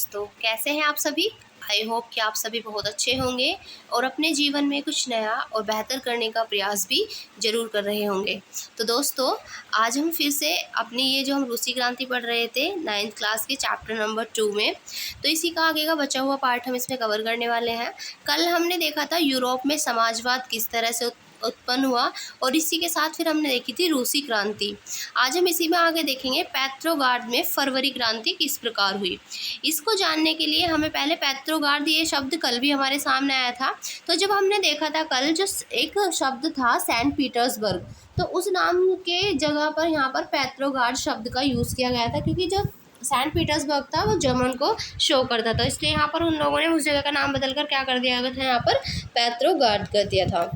दोस्तों, कैसे हैं आप सभी? आई होप कि आप सभी बहुत अच्छे होंगे और अपने जीवन में कुछ नया और बेहतर करने का प्रयास भी ज़रूर कर रहे होंगे। तो दोस्तों, आज हम फिर से अपनी ये जो हम रूसी क्रांति पढ़ रहे थे 9th क्लास के चैप्टर नंबर 2 में, तो इसी का आगे का बचा हुआ पार्ट हम इसमें कवर करने वाले हैं। कल हमने देखा था यूरोप में समाजवाद किस तरह से उत्पन्न हुआ और इसी के साथ फिर हमने देखी थी रूसी क्रांति। आज हम इसी में आगे देखेंगे पेट्रोगार्ड में फरवरी क्रांति किस प्रकार हुई। इसको जानने के लिए हमें पहले पेट्रोगार्ड ये शब्द कल भी हमारे सामने आया था। तो जब हमने देखा था कल जो एक शब्द था सेंट पीटर्सबर्ग, तो उस नाम के जगह पर यहाँ पर पेट्रोगार्ड शब्द का यूज़ किया गया था, क्योंकि जो सेंट पीटर्सबर्ग था वो जर्मन को शो करता था, इसलिए यहाँ पर उन लोगों ने उस जगह का नाम बदलकर क्या कर दिया था, यहाँ पर पेट्रोगार्ड कर दिया था।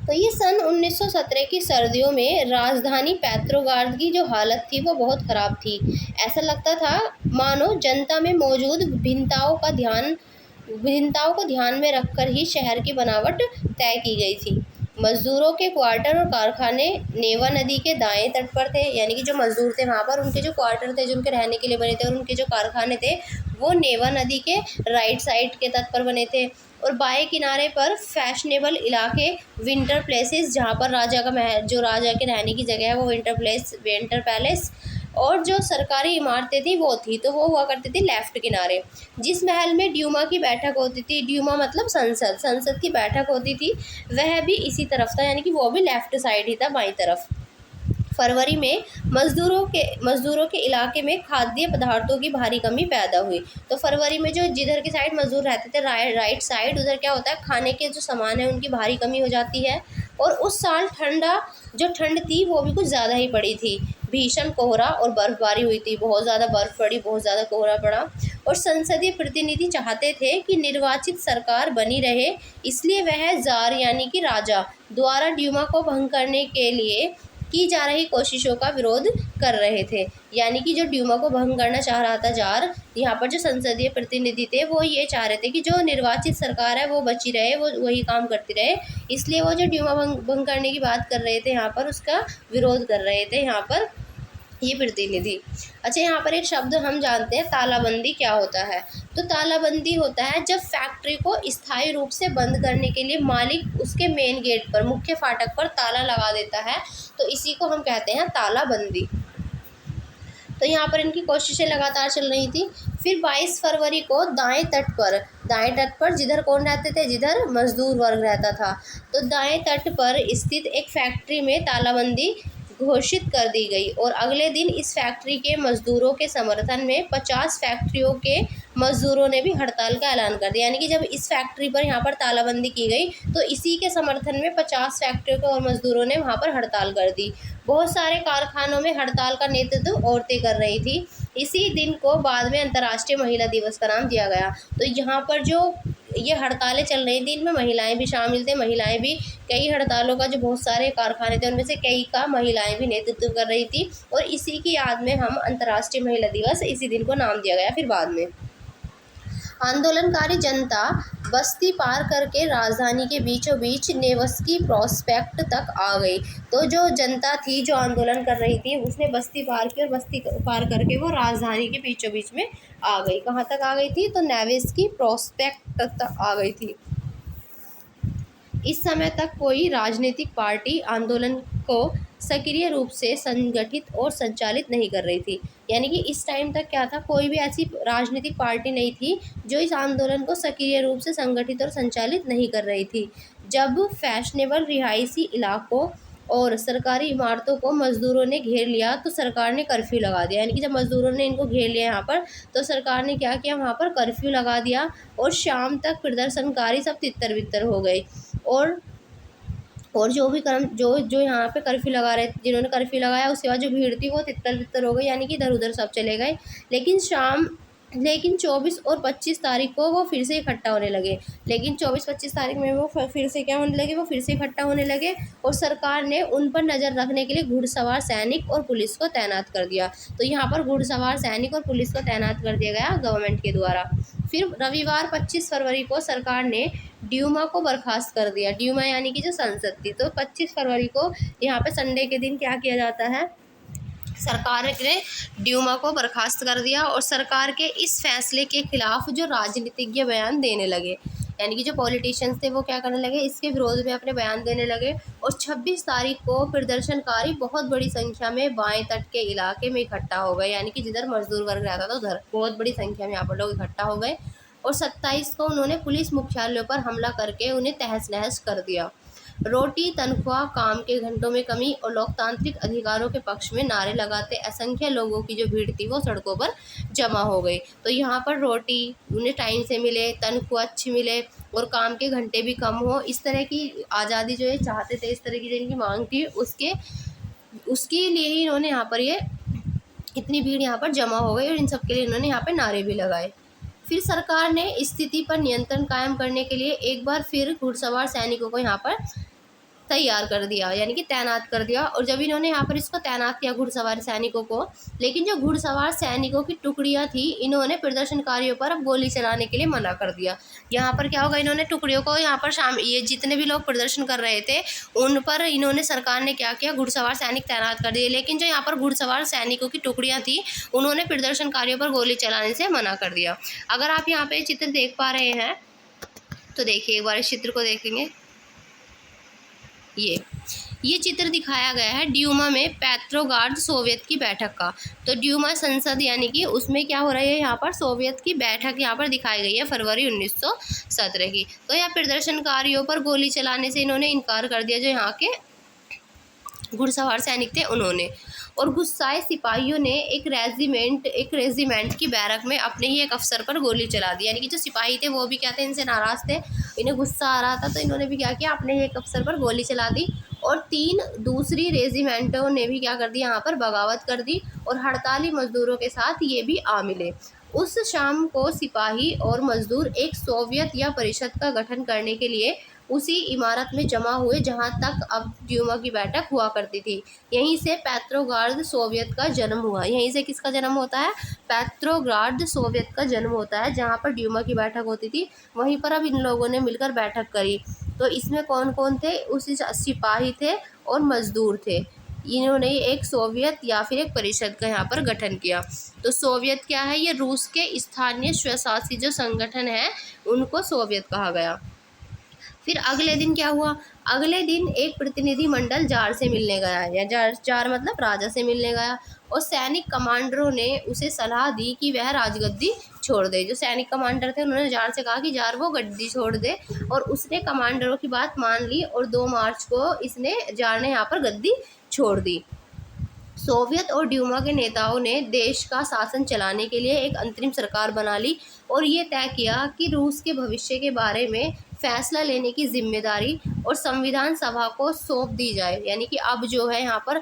तो ये सन 1917 की सर्दियों में राजधानी पेट्रोगार्ड की जो हालत थी वो बहुत ख़राब थी। ऐसा लगता था मानो जनता में मौजूद भिन्नताओं को ध्यान में रखकर ही शहर की बनावट तय की गई थी। मजदूरों के क्वार्टर और कारखाने नेवा नदी के दाएं तट पर थे, यानी कि जो मजदूर थे वहाँ पर उनके जो क्वार्टर थे जो उनके रहने के लिए बने थे और उनके जो कारखाने थे वो नेवा नदी के राइट साइड के तट पर बने थे। और बाएं किनारे पर फैशनेबल इलाके विंटर प्लेसेस, जहाँ पर राजा का महल, जो राजा के रहने की जगह है वो विंटर पैलेस, और जो सरकारी इमारतें थी वो थी, तो वो हुआ करती थी लेफ्ट किनारे। जिस महल में ड्यूमा की बैठक होती थी, ड्यूमा मतलब संसद की बैठक होती थी, वह भी इसी तरफ था, यानी कि वो भी लेफ्ट साइड ही था, बाईं तरफ। फरवरी में मजदूरों के इलाके में खाद्य पदार्थों की भारी कमी पैदा हुई। तो फरवरी में जो जिधर की साइड मजदूर रहते थे राइट साइड, उधर क्या होता है, खाने के जो सामान है उनकी भारी कमी हो जाती है। और उस साल ठंड थी वो भी कुछ ज़्यादा ही पड़ी थी। भीषण कोहरा और बर्फबारी हुई थी, बहुत ज़्यादा बर्फ़ पड़ी, बहुत ज़्यादा कोहरा पड़ा। और संसदीय प्रतिनिधि चाहते थे कि निर्वाचित सरकार बनी रहे, इसलिए वह जार यानी कि राजा द्वारा ड्यूमा को भंग करने के लिए की जा रही कोशिशों का विरोध कर रहे थे। यानी कि जो ड्यूमा को भंग करना चाह रहा था जार, यहाँ पर जो संसदीय प्रतिनिधि थे वो ये चाह रहे थे कि जो निर्वाचित सरकार है वो बची रहे, वो वही काम करती रहे, इसलिए वो जो ड्यूमा भंग करने की बात कर रहे थे यहाँ पर उसका विरोध कर रहे थे यहाँ पर ये प्रतिनिधि। अच्छा, यहाँ पर एक शब्द हम जानते हैं, तालाबंदी क्या होता है। तो तालाबंदी होता है जब फैक्ट्री को स्थायी रूप से बंद करने के लिए मालिक उसके मेन गेट पर, मुख्य फाटक पर ताला लगा देता है, तो इसी को हम कहते हैं तालाबंदी। तो यहाँ पर इनकी कोशिशें लगातार चल रही थी। फिर 22 फरवरी को दाएं तट पर जिधर कौन रहते थे, जिधर मजदूर वर्ग रहता था, तो दाएं तट पर स्थित एक फैक्ट्री में तालाबंदी घोषित कर दी गई। और अगले दिन इस फैक्ट्री के मजदूरों के समर्थन में 50 फैक्ट्रियों के मजदूरों ने भी हड़ताल का ऐलान कर दिया। यानी कि जब इस फैक्ट्री पर यहाँ पर तालाबंदी की गई तो इसी के समर्थन में 50 फैक्ट्रियों के और मजदूरों ने वहाँ पर हड़ताल कर दी। बहुत सारे कारखानों में हड़ताल का नेतृत्व औरतें कर रही थी। इसी दिन को बाद में अंतर्राष्ट्रीय महिला दिवस का नाम दिया गया। तो यहाँ पर जो ये हड़तालें चल रही थी इनमें महिलाएं भी शामिल थे। महिलाएं भी कई हड़तालों का, जो बहुत सारे कारखाने थे उनमें से कई का महिलाएं भी नेतृत्व कर रही थी, और इसी की याद में हम अंतर्राष्ट्रीय महिला दिवस इसी दिन को नाम दिया गया। फिर बाद में आंदोलनकारी जनता बस्ती पार करके राजधानी के बीचों बीच नेवस्की प्रोस्पेक्ट तक आ गई। तो जो जनता थी जो आंदोलन कर रही थी उसने बस्ती पार की, और बस्ती पार करके वो राजधानी के बीचों बीच में आ गई। कहाँ तक आ गई थी, तो नेवस्की प्रोस्पेक्ट तक आ गई थी। इस समय तक कोई राजनीतिक पार्टी आंदोलन को सक्रिय रूप से संगठित और संचालित नहीं कर रही थी। यानी कि इस टाइम तक क्या था, कोई भी ऐसी राजनीतिक पार्टी नहीं थी जो इस आंदोलन को सक्रिय रूप से संगठित और संचालित नहीं कर रही थी। जब फैशनेबल रिहायशी इलाकों और सरकारी इमारतों को मजदूरों ने घेर लिया तो सरकार ने कर्फ्यू लगा दिया। यानी कि जब मजदूरों ने इनको घेर लिया यहाँ पर, तो सरकार ने क्या किया, वहाँ पर कर्फ्यू लगा दिया, और शाम तक प्रदर्शनकारी सब तितर बितर हो गए। और जो भी जो यहाँ पे कर्फ्यू लगा रहे, जिन्होंने कर्फ्यू लगाया, उसके बाद जो भीड़ थी वो तितर बितर हो गई, यानी कि इधर उधर सब चले गए। लेकिन 24 और 25 तारीख को वो फिर से इकट्ठा होने लगे। लेकिन 24-25 तारीख में वो फिर से क्या होने लगे, वो फिर से इकट्ठा होने लगे, और सरकार ने उन पर नज़र रखने के लिए घुड़सवार सैनिक और पुलिस को तैनात कर दिया। तो यहाँ पर घुड़सवार सैनिक और पुलिस को तैनात कर दिया गया गवर्नमेंट के द्वारा। फिर रविवार 25 फरवरी को सरकार ने ड्यूमा को बर्खास्त कर दिया। ड्यूमा यानी कि जो संसद थी। तो 25 फरवरी को यहाँ पे संडे के दिन क्या किया जाता है, सरकार ने ड्यूमा को बर्खास्त कर दिया और सरकार के इस फैसले के खिलाफ जो राजनीतिज्ञ बयान देने लगे, यानी कि जो पॉलिटिशियंस थे वो क्या करने लगे, इसके विरोध में अपने बयान देने लगे। और 26 तारीख को प्रदर्शनकारी बहुत बड़ी संख्या में बाएं तट के इलाके में इकट्ठा हो गए, यानी कि जिधर मजदूर वर्ग रहता था उधर बहुत बड़ी संख्या में यहाँ पर लोग इकट्ठा हो गए। और 27 को उन्होंने पुलिस मुख्यालयों पर हमला करके उन्हें तहस नहस कर दिया। रोटी, तनख्वाह, काम के घंटों में कमी और लोकतांत्रिक अधिकारों के पक्ष में नारे लगाते असंख्य लोगों की जो भीड़ थी वो सड़कों पर जमा हो गई। तो यहाँ पर रोटी उन्हें टाइम से मिले, तनख्वाह अच्छी मिले और काम के घंटे भी कम हो, इस तरह की आज़ादी जो ये चाहते थे, इस तरह की जो इनकी मांग थी, उसके लिए ही इन्होंने यहाँ पर ये इतनी भीड़ यहाँ पर जमा हो गई और इन सब के लिए इन्होंने यहाँ पर नारे भी लगाए। फिर सरकार ने स्थिति पर नियंत्रण कायम करने के लिए एक बार फिर घुड़सवार सैनिकों को यहाँ पर तैयार कर दिया, यानी कि तैनात कर दिया। और जब इन्होंने यहाँ पर इसको तैनात किया घुड़सवार सैनिकों को, लेकिन जो घुड़सवार सैनिकों की टुकड़ियाँ थी इन्होंने प्रदर्शनकारियों पर अब गोली चलाने के लिए मना कर दिया। यहाँ पर क्या होगा, इन्होंने टुकड़ियों को यहाँ पर ये जितने भी लोग प्रदर्शन कर रहे थे उन पर इन्होंने, सरकार ने क्या किया, घुड़सवार सैनिक तैनात कर दिए। लेकिन जो यहाँ पर घुड़सवार सैनिकों की टुकड़ियाँ थी उन्होंने प्रदर्शनकारियों पर गोली चलाने से मना कर दिया। अगर आप यहाँ पे चित्र देख पा रहे हैं तो देखिए, एक बार इस चित्र को देखेंगे। ये चित्र दिखाया गया है ड्यूमा में पेट्रोग्राड सोवियत की बैठक का। तो ड्यूमा संसद, यानी कि उसमें क्या हो रहा है, यहाँ पर सोवियत की बैठक यहाँ पर दिखाई गई है फरवरी 1917 की। तो यहाँ प्रदर्शनकारियों पर गोली चलाने से इन्होंने इनकार कर दिया, जो यहाँ के घुड़सवार सैनिक थे उन्होंने। और गुस्साए सिपाहियों ने एक रेजिमेंट की बैरक में अपने ही एक अफसर पर गोली चला दी, यानी कि जो सिपाही थे वो भी क्या थे, इनसे नाराज़ थे, इन्हें गुस्सा आ रहा था, तो इन्होंने भी क्या किया, अपने ही एक अफसर पर गोली चला दी। और 3 दूसरी रेजिमेंटों ने भी क्या कर दी, यहाँ पर बगावत कर दी और हड़ताली मजदूरों के साथ ये भी आ मिले। उस शाम को सिपाही और मजदूर एक सोवियत या परिषद का गठन करने के लिए उसी इमारत में जमा हुए जहां तक अब ड्यूमा की बैठक हुआ करती थी। यहीं से पेट्रोग्राड सोवियत का जन्म हुआ। यहीं से किसका जन्म होता है, पेट्रोग्राड सोवियत का जन्म होता है, जहां पर ड्यूमा की बैठक होती थी वहीं पर अब इन लोगों ने मिलकर बैठक करी। तो इसमें कौन कौन थे, उसी सिपाही थे और मजदूर थे। इन्होंने एक सोवियत या फिर एक परिषद का यहाँ पर गठन किया। तो सोवियत क्या है, ये रूस के स्थानीय स्वशासी जो संगठन है उनको सोवियत कहा गया। फिर अगले दिन क्या हुआ, अगले दिन एक प्रतिनिधि मंडल जार से मिलने गया, या जार मतलब राजा से मिलने गया, और सैनिक कमांडरों ने उसे सलाह दी कि वह राजगद्दी छोड़ दे। जो सैनिक कमांडर थे उन्होंने जार से कहा कि जार वो गद्दी छोड़ दे, और उसने कमांडरों की बात मान ली और 2 मार्च को जार ने यहाँ पर गद्दी छोड़ दी। सोवियत और ड्यूमा के नेताओं ने देश का शासन चलाने के लिए एक अंतरिम सरकार बना ली और ये तय किया कि रूस के भविष्य के बारे में फैसला लेने की जिम्मेदारी और संविधान सभा को सौंप दी जाए। यानी कि अब जो है यहाँ पर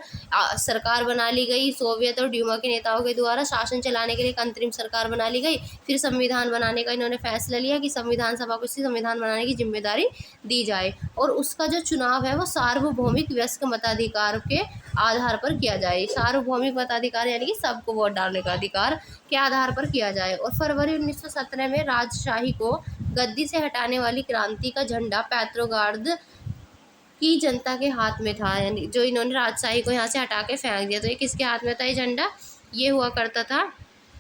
सरकार बना ली गई, सोवियत और ड्यूमा के नेताओं के द्वारा शासन चलाने के लिए एक अंतरिम सरकार बना ली गई। फिर संविधान बनाने का इन्होंने फैसला लिया कि संविधान सभा को इसी संविधान बनाने की जिम्मेदारी दी जाए, और उसका जो चुनाव है वो सार्वभौमिक वयस्क मताधिकार के आधार पर किया जाए। सार्वभौमिक मताधिकार यानी कि सबको वोट डालने का अधिकार के आधार पर किया जाए। और फरवरी 1917 में राजशाही को गद्दी से हटाने वाली क्रांति का झंडा पेट्रोग्राड की जनता के हाथ में था, यानी जो इन्होंने राजशाही को यहाँ से हटा के फेंक दिया। तो ये किसके हाथ में था ये झंडा, ये हुआ करता था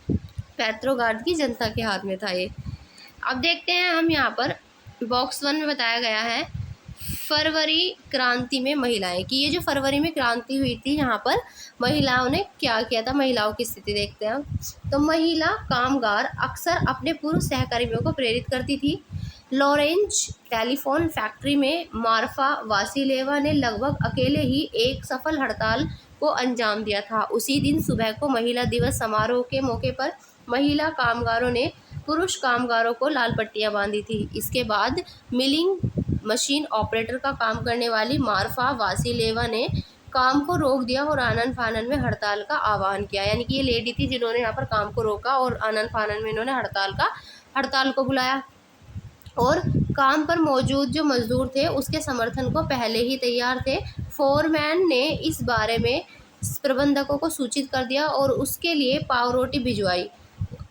पेट्रोग्राड की जनता के हाथ में था ये। अब देखते हैं हम यहाँ पर बॉक्स 1 में बताया गया है फरवरी क्रांति में महिलाएं, कि ये जो फरवरी में क्रांति हुई थी यहाँ पर महिलाओं ने क्या किया था, महिलाओं की स्थिति देखते हैं। तो महिला कामगार अक्सर अपने पुरुष सहकर्मियों को प्रेरित करती थी। लॉरेंज टेलीफोन फैक्ट्री में मार्फा वासिलेवा ने लगभग अकेले ही एक सफल हड़ताल को अंजाम दिया था। उसी दिन सुबह को महिला दिवस समारोह के मौके पर महिला कामगारों ने पुरुष कामगारों को लाल पट्टियां बांधी थी। इसके बाद मिलिंग मशीन ऑपरेटर का काम करने वाली मार्फा वासिलेवा ने काम को रोक दिया और आनन फानन में हड़ताल का आह्वान किया। यानी कि ये लेडी थी जिन्होंने यहाँ पर काम को रोका और आनन फानन में इन्होंने हड़ताल को बुलाया। और काम पर मौजूद जो मजदूर थे उसके समर्थन को पहले ही तैयार थे। फोरमैन ने इस बारे में प्रबंधकों को सूचित कर दिया और उसके लिए पावरोटी भिजवाई।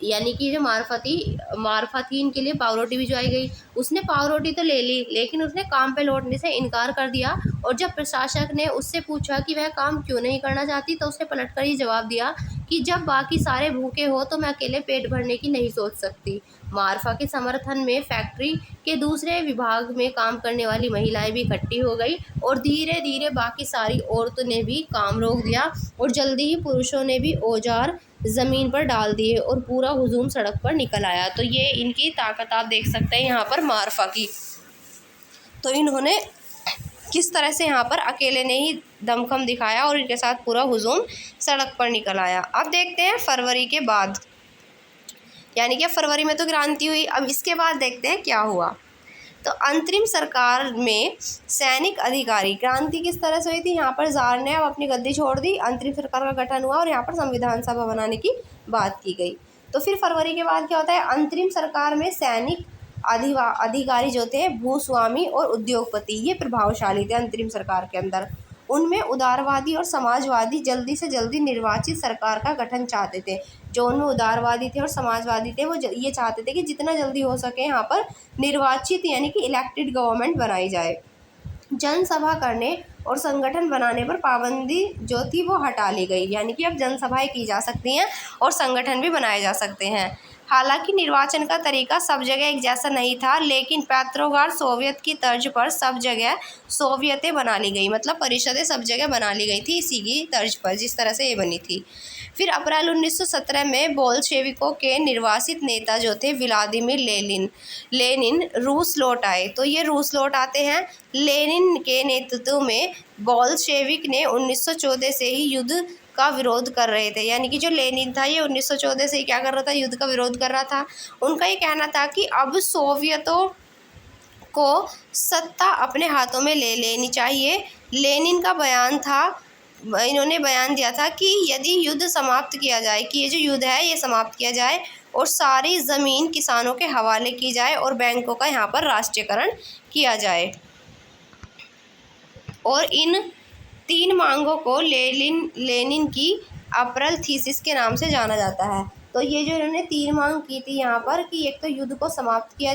यानी कि जो मार्फातीन के लिए पावरोटी भिजवाई गई। उसने पावरोटी तो ले ली, लेकिन उसने काम पे लौटने से इनकार कर दिया। और जब प्रशासक ने उससे पूछा कि वह काम क्यों नहीं करना चाहती, तो उसने पलटकर ये जवाब दिया कि जब बाकी सारे भूखे हो तो मैं अकेले पेट भरने की नहीं सोच सकती। मार्फा के समर्थन में फैक्ट्री के दूसरे विभाग में काम करने वाली महिलाएं भी इकट्ठी हो गई, और धीरे धीरे बाकी सारी औरतों ने भी काम रोक दिया, और जल्दी ही पुरुषों ने भी औजार ज़मीन पर डाल दिए और पूरा हुजूम सड़क पर निकल आया। तो ये इनकी ताकत आप देख सकते हैं यहाँ पर मार्फा की। तो इन्होंने किस तरह से यहाँ पर अकेले ने ही दमखम दिखाया और इनके साथ पूरा हुजूम सड़क पर निकल आया। अब देखते हैं फरवरी के बाद, यानी कि फरवरी में तो क्रांति हुई, अब इसके बाद देखते हैं क्या हुआ। तो अंतरिम सरकार में सैनिक अधिकारी, क्रांति किस तरह से हुई थी, यहाँ पर जार ने अब अपनी गद्दी छोड़ दी, अंतरिम सरकार का गठन हुआ और यहाँ पर संविधान सभा बनाने की बात की गई। तो फिर फरवरी के बाद क्या होता है, अंतरिम सरकार में सैनिक अधिकारी जो थे भूस्वामी और उद्योगपति, ये प्रभावशाली थे अंतरिम सरकार के अंदर। उनमें उदारवादी और समाजवादी जल्दी से जल्दी निर्वाचित सरकार का गठन चाहते थे। जो उनमें उदारवादी थे और समाजवादी थे वो ये चाहते थे कि जितना जल्दी हो सके यहाँ पर निर्वाचित यानी कि इलेक्टेड गवर्नमेंट बनाई जाए। जनसभा करने और संगठन बनाने पर पाबंदी जो थी वो हटा ली गई, यानी कि अब जनसभाएं की जा सकती हैं और संगठन भी बनाए जा सकते हैं। हालांकि निर्वाचन का तरीका सब जगह एक जैसा नहीं था, लेकिन पेट्रोग्राड सोवियत की तर्ज पर सब जगह सोवियतें बना ली गई, मतलब परिषदें सब जगह बना ली गई थी इसी की तर्ज पर, जिस तरह से ये बनी थी। फिर अप्रैल 1917 में बोल्शेविकों के निर्वासित नेता जो थे व्लादिमीर लेनिन रूस लौट आए। तो ये रूस लौट आते हैं। लेनिन के नेतृत्व में बोल्शेविक ने 1914 से ही युद्ध का विरोध कर रहे थे, यानी कि जो लेनिन था ये 1914 से ही क्या कर रहा था, युद्ध का विरोध कर रहा था। उनका ये कहना था कि अब सोवियतों को सत्ता अपने हाथों में ले लेनी चाहिए। लेनिन का बयान था, इन्होंने बयान दिया था कि यदि युद्ध समाप्त किया जाए, कि ये जो युद्ध है ये समाप्त किया जाए और सारी ज़मीन किसानों के हवाले की जाए और बैंकों का यहाँ पर राष्ट्रीयकरण किया जाए। और इन 3 मांगों को लेनिन की अप्रैल थीसिस के नाम से जाना जाता है। तो ये जो इन्होंने 3 मांग की थी यहाँ पर, कि एक तो युद्ध को समाप्त किया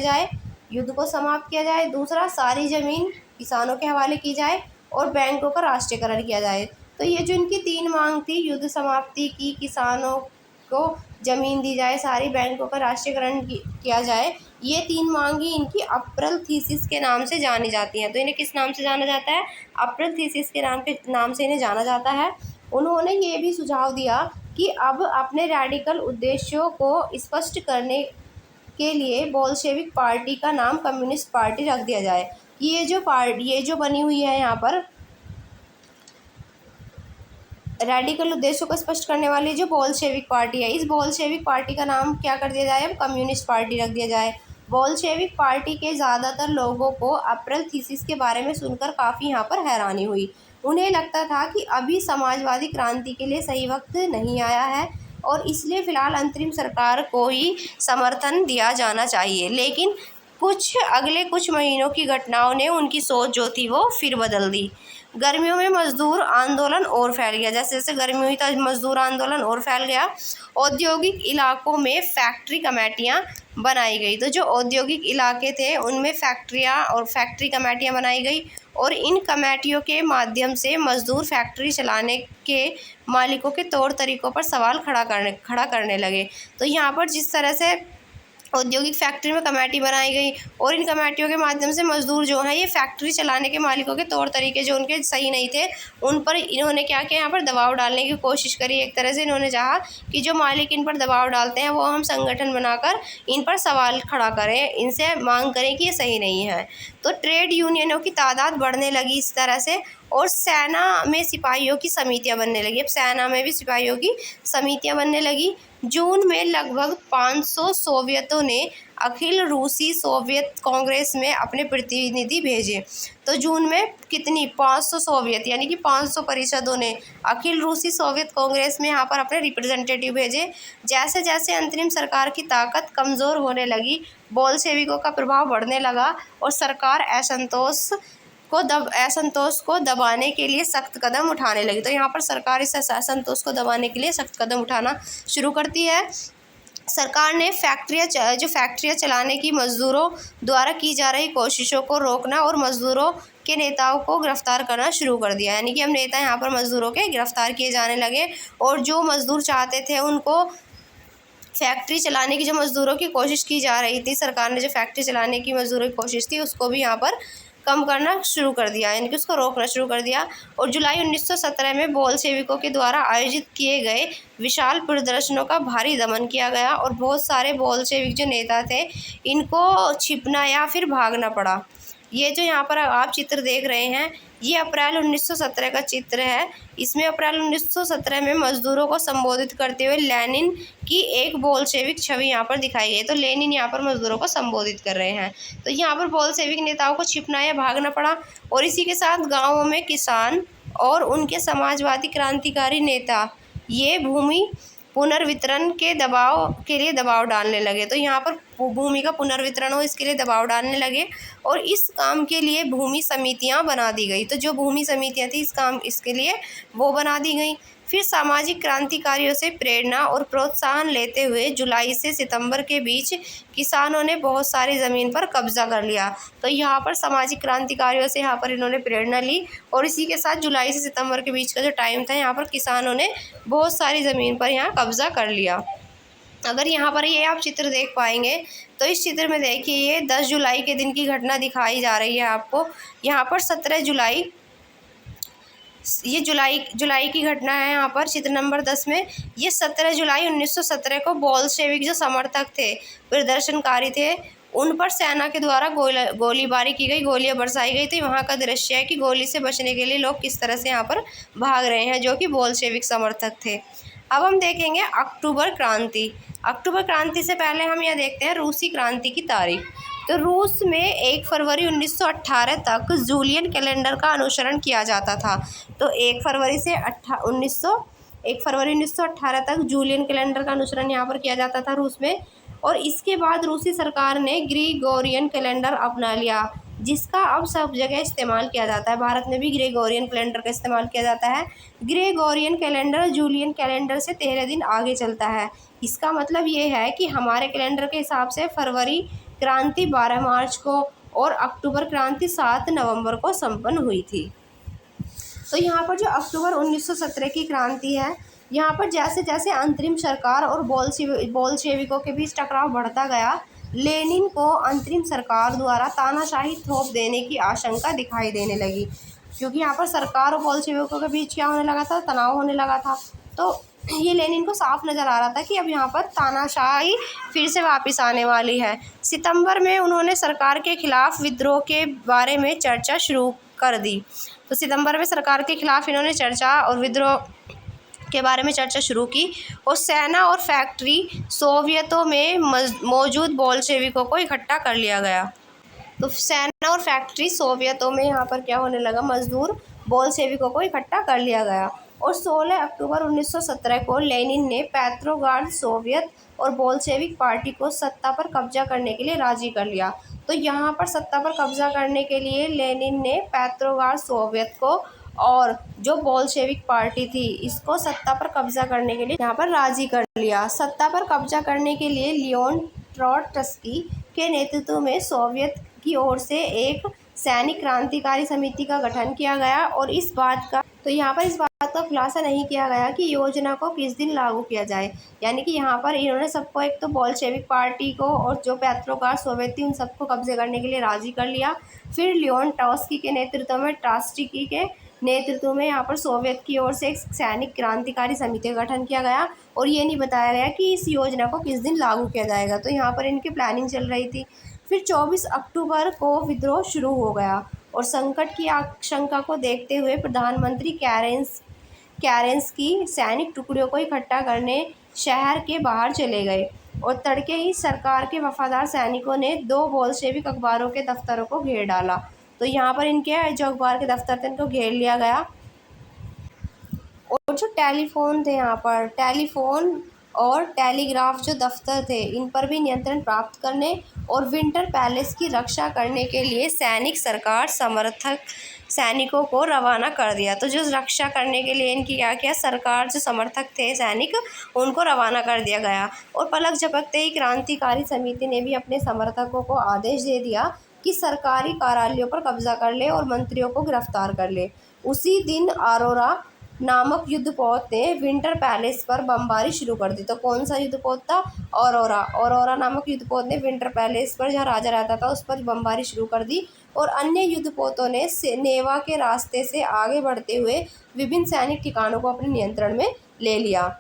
जाए, दूसरा सारी ज़मीन किसानों के हवाले की जाए और बैंकों का राष्ट्रीयकरण किया जाए। तो ये जो इनकी 3 मांग थी, युद्ध समाप्ति की, किसानों को ज़मीन दी जाए, सारी बैंकों का राष्ट्रीयकरण किया जाए, ये 3 मांग ही इनकी अप्रैल थीसिस के नाम से जानी जाती हैं। तो इन्हें किस नाम से जाना जाता है, अप्रैल थीसिस के नाम से इन्हें जाना जाता है। उन्होंने ये भी सुझाव दिया कि अब अपने रेडिकल उद्देश्यों को स्पष्ट करने के लिए बोल्शेविक पार्टी का नाम कम्युनिस्ट पार्टी रख दिया जाए। ये जो बनी हुई है यहाँ पर रेडिकल उद्देश्यों को स्पष्ट करने वाली जो बोल्शेविक पार्टी है, इस बोल्शेविक पार्टी का नाम क्या कर दिया जाए, अब कम्युनिस्ट पार्टी रख दिया जाए। बोल्शेविक पार्टी के ज़्यादातर लोगों को अप्रैल थीसिस के बारे में सुनकर काफ़ी यहाँ पर हैरानी हुई। उन्हें लगता था कि अभी समाजवादी क्रांति के लिए सही वक्त नहीं आया है और इसलिए फ़िलहाल अंतरिम सरकार को ही समर्थन दिया जाना चाहिए। लेकिन अगले कुछ महीनों की घटनाओं ने उनकी सोच जो थी वो फिर बदल दी। गर्मियों में मजदूर आंदोलन और फैल गया, जैसे जैसे गर्मी हुई तो मजदूर आंदोलन और फैल गया। औद्योगिक इलाकों में फैक्ट्री कमेटियां बनाई गई। तो जो औद्योगिक इलाके थे उनमें फैक्ट्री कमेटियां बनाई गई और इन कमेटियों के माध्यम से मजदूर फैक्ट्री चलाने के मालिकों के तौर तरीक़ों पर सवाल खड़ा करने लगे। तो यहाँ पर जिस तरह से औद्योगिक फैक्ट्री में कमेटी बनाई गई और इन कमेटियों के माध्यम से मजदूर जो हैं ये फैक्ट्री चलाने के मालिकों के तौर तरीके जो उनके सही नहीं थे उन पर इन्होंने क्या किया, यहाँ पर दबाव डालने की कोशिश करी। एक तरह से इन्होंने चाहा कि जो मालिक इन पर दबाव डालते हैं वो हम संगठन बनाकर इन पर सवाल खड़ा करें, इनसे मांग करें कि ये सही नहीं है। तो ट्रेड यूनियनों की तादाद बढ़ने लगी इस तरह से और सेना में सिपाहियों की समितियां बनने लगी। अब सेना में भी सिपाहियों की समितियां बनने लगी। जून में लगभग 500 सोवियतों ने अखिल रूसी सोवियत कांग्रेस में अपने प्रतिनिधि भेजे। तो जून में कितनी 500 सोवियत यानी कि 500 परिषदों ने अखिल रूसी सोवियत कांग्रेस में यहाँ पर अपने रिप्रेजेंटेटिव भेजे। जैसे जैसे अंतरिम सरकार की ताकत कमज़ोर होने लगी, बोल्शेविकों का प्रभाव बढ़ने लगा और सरकार असंतोष को दबाने के लिए सख्त कदम उठाने लगी। तो यहाँ पर सरकार इस असंतोष को दबाने के लिए सख्त कदम उठाना शुरू करती है। सरकार ने फैक्ट्रियाँ चलाने की मज़दूरों द्वारा की जा रही कोशिशों को रोकना और मज़दूरों के नेताओं को गिरफ्तार करना शुरू कर दिया। यानी कि अब नेता यहाँ पर मज़दूरों के गिरफ्तार किए जाने लगे और जो मज़दूर चाहते थे उनको फैक्ट्री चलाने की, जो मज़दूरों की कोशिश की जा रही थी, सरकार ने जो फैक्ट्री चलाने की मज़दूरों की कोशिश थी उसको भी यहाँ पर कम करना शुरू कर दिया, यानी कि उसको रोकना शुरू कर दिया। और जुलाई 1917 में बोल्शेविकों के द्वारा आयोजित किए गए विशाल प्रदर्शनों का भारी दमन किया गया और बहुत सारे बोल्शेविक जो नेता थे इनको छिपना या फिर भागना पड़ा। ये जो यहाँ पर आप चित्र देख रहे हैं ये अप्रैल 1917 का चित्र है। इसमें अप्रैल 1917 में मज़दूरों को संबोधित करते हुए लेनिन की एक बोल्शेविक छवि यहाँ पर दिखाई गई। तो लेनिन यहाँ पर मज़दूरों को संबोधित कर रहे हैं। तो यहाँ पर बोल्शेविक नेताओं को छिपना या भागना पड़ा और इसी के साथ गाँवों में किसान और उनके समाजवादी क्रांतिकारी नेता ये भूमि पुनर्वितरण के दबाव डालने लगे। तो यहाँ पर भूमि का पुनर्वितरण हो इसके लिए दबाव डालने लगे और इस काम के लिए भूमि समितियाँ बना दी गई। तो जो भूमि समितियाँ थी इसके लिए वो बना दी गई। फिर सामाजिक क्रांतिकारियों से प्रेरणा और प्रोत्साहन लेते हुए जुलाई से सितंबर के बीच किसानों ने बहुत सारी ज़मीन पर कब्जा कर लिया। तो यहाँ पर सामाजिक क्रांतिकारियों से यहाँ पर इन्होंने प्रेरणा ली और इसी के साथ जुलाई से सितंबर के बीच का जो टाइम था यहाँ पर किसानों ने बहुत सारी ज़मीन पर यहाँ कब्जा कर लिया। अगर यहाँ पर ये आप चित्र देख पाएंगे तो इस चित्र में देखिए ये 10 जुलाई के दिन की घटना दिखाई जा रही है आपको। यहाँ पर 17 जुलाई, ये जुलाई की घटना है। यहाँ पर चित्र नंबर 10 में ये 17 जुलाई 1917 को बोल्शेविक जो समर्थक थे, प्रदर्शनकारी थे, उन पर सेना के द्वारा गोलीबारी की गई, गोलियां बरसाई गई। तो वहाँ का दृश्य है कि गोली से बचने के लिए लोग किस तरह से यहाँ पर भाग रहे हैं जो कि बोल्शेविक समर्थक थे। अब हम देखेंगे अक्टूबर क्रांति। अक्टूबर क्रांति से पहले हम यह देखते हैं रूसी क्रांति की तारीख। तो रूस में 1 फरवरी 1918 तक जूलियन कैलेंडर का अनुसरण किया जाता था। तो 1 फरवरी 1918 तक जूलियन कैलेंडर का अनुसरण यहाँ पर किया जाता था रूस में। और इसके बाद रूसी सरकार ने ग्रेगोरियन कैलेंडर अपना लिया जिसका अब सब जगह इस्तेमाल किया जाता है। भारत में भी ग्रेगोरियन कैलेंडर का इस्तेमाल किया जाता है। ग्रेगोरियन कैलेंडर जूलियन कैलेंडर से 13 दिन आगे चलता है। इसका मतलब ये है कि हमारे कैलेंडर के हिसाब से फरवरी क्रांति 12 मार्च को और अक्टूबर क्रांति 7 नवंबर को संपन्न हुई थी। तो यहाँ पर जो अक्टूबर 1917 की क्रांति है, यहाँ पर जैसे जैसे अंतरिम सरकार और बोल्शेविकों के बीच टकराव बढ़ता गया, लेनिन को अंतरिम सरकार द्वारा तानाशाही थोप देने की आशंका दिखाई देने लगी। क्योंकि यहाँ पर सरकार और बोल्शेविकों के बीच क्या होने लगा था, तनाव होने लगा था। तो ये लेनिन को साफ नज़र आ रहा था कि अब यहाँ पर तानाशाही फिर से वापस आने वाली है। सितंबर में उन्होंने सरकार के खिलाफ विद्रोह के बारे में चर्चा शुरू कर दी। तो सितंबर में सरकार के खिलाफ इन्होंने चर्चा और विद्रोह के बारे में चर्चा शुरू की और सेना और फैक्ट्री सोवियतों में मौजूद बोल्शेविकों को इकट्ठा कर लिया गया। तो सेना और फैक्ट्री सोवियतों में यहाँ पर क्या होने लगा, मजदूर बोल्शेविकों को इकट्ठा कर लिया गया। और 16 अक्टूबर 1917 को लेनिन ने पेट्रोग्राड सोवियत और बोल्शेविक पार्टी को सत्ता पर कब्जा करने के लिए राजी कर लिया। तो यहाँ पर सत्ता पर कब्जा करने के लिए लेनिन ने पेट्रोग्राड सोवियत को और जो बोल्शेविक पार्टी थी इसको सत्ता पर कब्जा करने के लिए यहाँ पर राजी कर लिया। सत्ता पर कब्जा करने के लिए लियोन ट्रोट्स्की के नेतृत्व में सोवियत की ओर से एक सैनिक क्रांतिकारी समिति का गठन किया गया और इस बात का खुलासा नहीं किया गया कि योजना को किस दिन लागू किया जाए। यानी कि यहाँ पर इन्होंने सबको, एक तो बोल्शेविक पार्टी को और जो पेट्रोग्राड सोवियत थी उन सबको कब्जे करने के लिए राजी कर लिया। फिर लियोन ट्रोट्स्की के नेतृत्व में यहाँ पर सोवियत की ओर से एक सैनिक क्रांतिकारी समिति का गठन किया गया और ये नहीं बताया गया कि इस योजना को किस दिन लागू किया जाएगा। तो यहाँ पर इनकी प्लानिंग चल रही थी। फिर 24 अक्टूबर को विद्रोह शुरू हो गया और संकट की आशंका को देखते हुए प्रधानमंत्री केरेंस्की सैनिक टुकड़ियों को इकट्ठा करने शहर के बाहर चले गए और तड़के ही सरकार के वफादार सैनिकों ने 2 बोल्शेविक अखबारों के दफ्तरों को घेर डाला। तो यहाँ पर इनके जो अखबार के दफ्तर थे उनको घेर लिया गया और जो टेलीफोन थे, यहाँ पर टेलीफोन और टेलीग्राफ जो दफ्तर थे इन पर भी नियंत्रण प्राप्त करने और विंटर पैलेस की रक्षा करने के लिए सैनिक सरकार समर्थक सैनिकों को रवाना कर दिया। तो जो रक्षा करने के लिए इनकी क्या किया, सरकार जो समर्थक थे सैनिक उनको रवाना कर दिया गया। और पलक झपकते ही क्रांतिकारी समिति ने भी अपने समर्थकों को आदेश दे दिया कि सरकारी कार्यालयों पर कब्जा कर ले और मंत्रियों को गिरफ्तार कर ले। उसी दिन अरोरा नामक युद्धपोत ने विंटर पैलेस पर बमबारी शुरू कर दी। तो कौन सा युद्धपोत था? औरोरा नामक युद्धपोत ने विंटर पैलेस पर, जहाँ राजा रहता था, उस पर बमबारी शुरू कर दी। और अन्य युद्धपोतों ने नेवा के रास्ते से आगे बढ़ते हुए विभिन्न सैनिक ठिकानों को अपने नियंत्रण में ले लिया।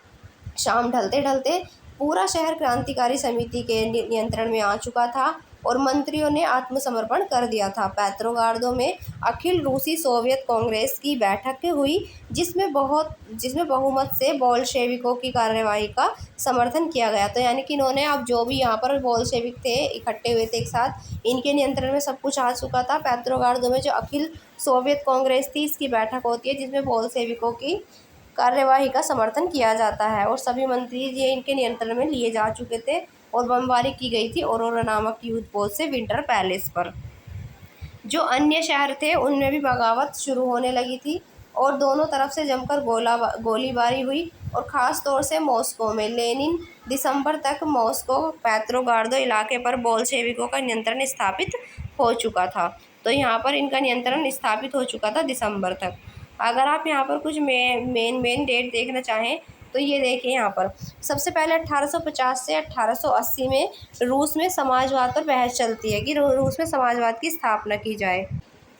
शाम ढलते ढलते पूरा शहर क्रांतिकारी समिति के नियंत्रण में आ चुका था और मंत्रियों ने आत्मसमर्पण कर दिया था। पेट्रोग्रादो में अखिल रूसी सोवियत कांग्रेस की बैठक हुई जिसमें बहुमत से बोल्शेविकों की कार्यवाही का समर्थन किया गया। तो यानी कि इन्होंने, अब जो भी यहाँ पर बोल्शेविक थे इकट्ठे हुए थे एक साथ, इनके नियंत्रण में सब कुछ आ चुका था। पेट्रोग्रादो में जो अखिल सोवियत कांग्रेस थी इसकी बैठक होती है जिसमें बोल्शेविकों की कार्यवाही का समर्थन किया जाता है और सभी मंत्री ये इनके नियंत्रण में लिए जा चुके थे और बमबारी की गई थी औरोरा नामक युद्धपोत से विंटर पैलेस पर। जो अन्य शहर थे उनमें भी बगावत शुरू होने लगी थी और दोनों तरफ से जमकर गोलीबारी हुई और ख़ास तौर से मॉस्को में। लेनिन दिसंबर तक मॉस्को पेट्रोग्रादो इलाके पर बोल्शेविकों का नियंत्रण स्थापित हो चुका था। तो यहाँ पर इनका नियंत्रण स्थापित हो चुका था दिसंबर तक। अगर आप यहाँ पर कुछ मेन डेट देखना चाहें तो ये देखिए, यहाँ पर सबसे पहले 1850 से 1880 में रूस में समाजवाद पर बहस चलती है कि रूस में समाजवाद की स्थापना की जाए।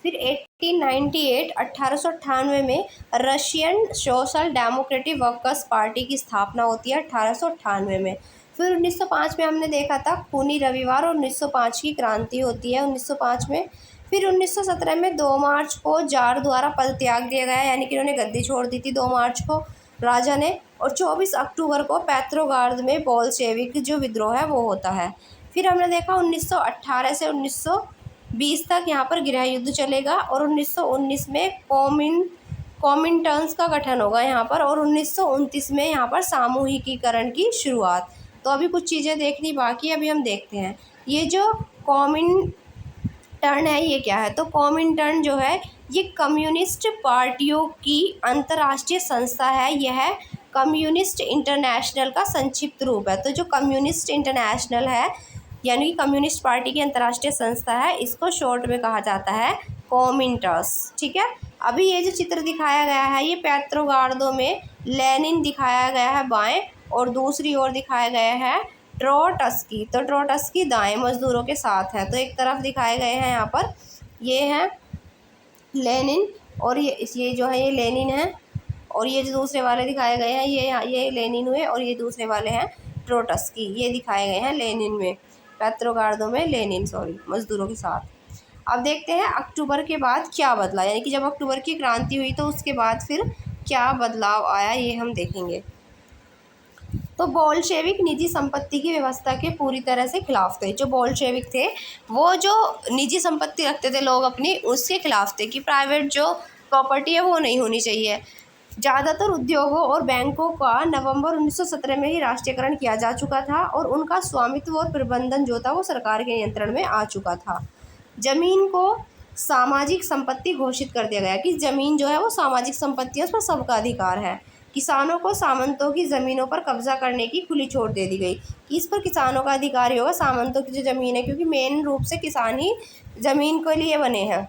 फिर 1898 में Russian social democratic workers party की स्थापना होती है 1898 में। फिर 1905 में हमने देखा था खूनी रविवार और 1905 की क्रांति होती है 1905 में। फिर 1917 में 2 मार्च को जार द्वारा पद त्याग दिया गया, यानी कि उन्होंने गद्दी छोड़ दी थी 2 मार्च को राजा ने। और 24 अक्टूबर को पेट्रोग्राद में बोल्शेविक जो विद्रोह है वो होता है। फिर हमने देखा 1918 से 1920 तक यहाँ पर गृह युद्ध चलेगा और 1919 में कॉमिन्टर्न्स का गठन होगा यहाँ पर और 1929 में यहाँ पर सामूहिकीकरण की शुरुआत। तो अभी कुछ चीज़ें देखनी बाकी है, अभी हम देखते हैं। ये जो कॉमिन्टर्न है ये क्या है? तो कॉमिन्टर्न जो है ये कम्युनिस्ट पार्टियों की अंतर्राष्ट्रीय संस्था है। यह कम्युनिस्ट इंटरनेशनल का संक्षिप्त रूप है। तो जो कम्युनिस्ट इंटरनेशनल है यानी कि कम्युनिस्ट पार्टी की अंतर्राष्ट्रीय संस्था है, इसको शॉर्ट में कहा जाता है कॉमिन्टर्स। ठीक है। अभी ये जो चित्र दिखाया गया है ये पेट्रोग्रादो में लेनिन दिखाया गया है बाएं और दूसरी ओर दिखाया गया है ट्रोट्स्की। तो ट्रोट्स्की दाएं मजदूरों के साथ है। तो एक तरफ दिखाए गए हैं यहाँ पर ये है लेनिन और ये जो है ये लेनिन है और ये जो दूसरे वाले दिखाए गए हैं ये लेनिन हुए और ये दूसरे वाले हैं ट्रोट्स्की, ये दिखाए गए हैं लेनिन में, पेट्रोग्रादो में लेनिन मजदूरों के साथ। अब देखते हैं अक्टूबर के बाद क्या बदला, यानी कि जब अक्टूबर की क्रांति हुई तो उसके बाद फिर क्या बदलाव आया ये हम देखेंगे। तो बोल्शेविक निजी संपत्ति की व्यवस्था के पूरी तरह से खिलाफ थे। जो बोल्शेविक थे वो जो निजी संपत्ति रखते थे लोग अपनी, उसके खिलाफ थे कि प्राइवेट जो प्रॉपर्टी है वो नहीं होनी चाहिए। ज़्यादातर उद्योगों और बैंकों का नवंबर 1917 में ही राष्ट्रीयकरण किया जा चुका था और उनका स्वामित्व और प्रबंधन जो था वो सरकार के नियंत्रण में आ चुका था। जमीन को सामाजिक संपत्ति घोषित कर दिया गया कि ज़मीन जो है वो सामाजिक संपत्ति है, उस पर सबका अधिकार है। किसानों को सामंतों की ज़मीनों पर कब्जा करने की खुली छूट दे दी गई कि इस पर किसानों का अधिकार ही होगा, सामंतों की जो ज़मीन है, क्योंकि मेन रूप से किसान ही ज़मीन के लिए बने हैं।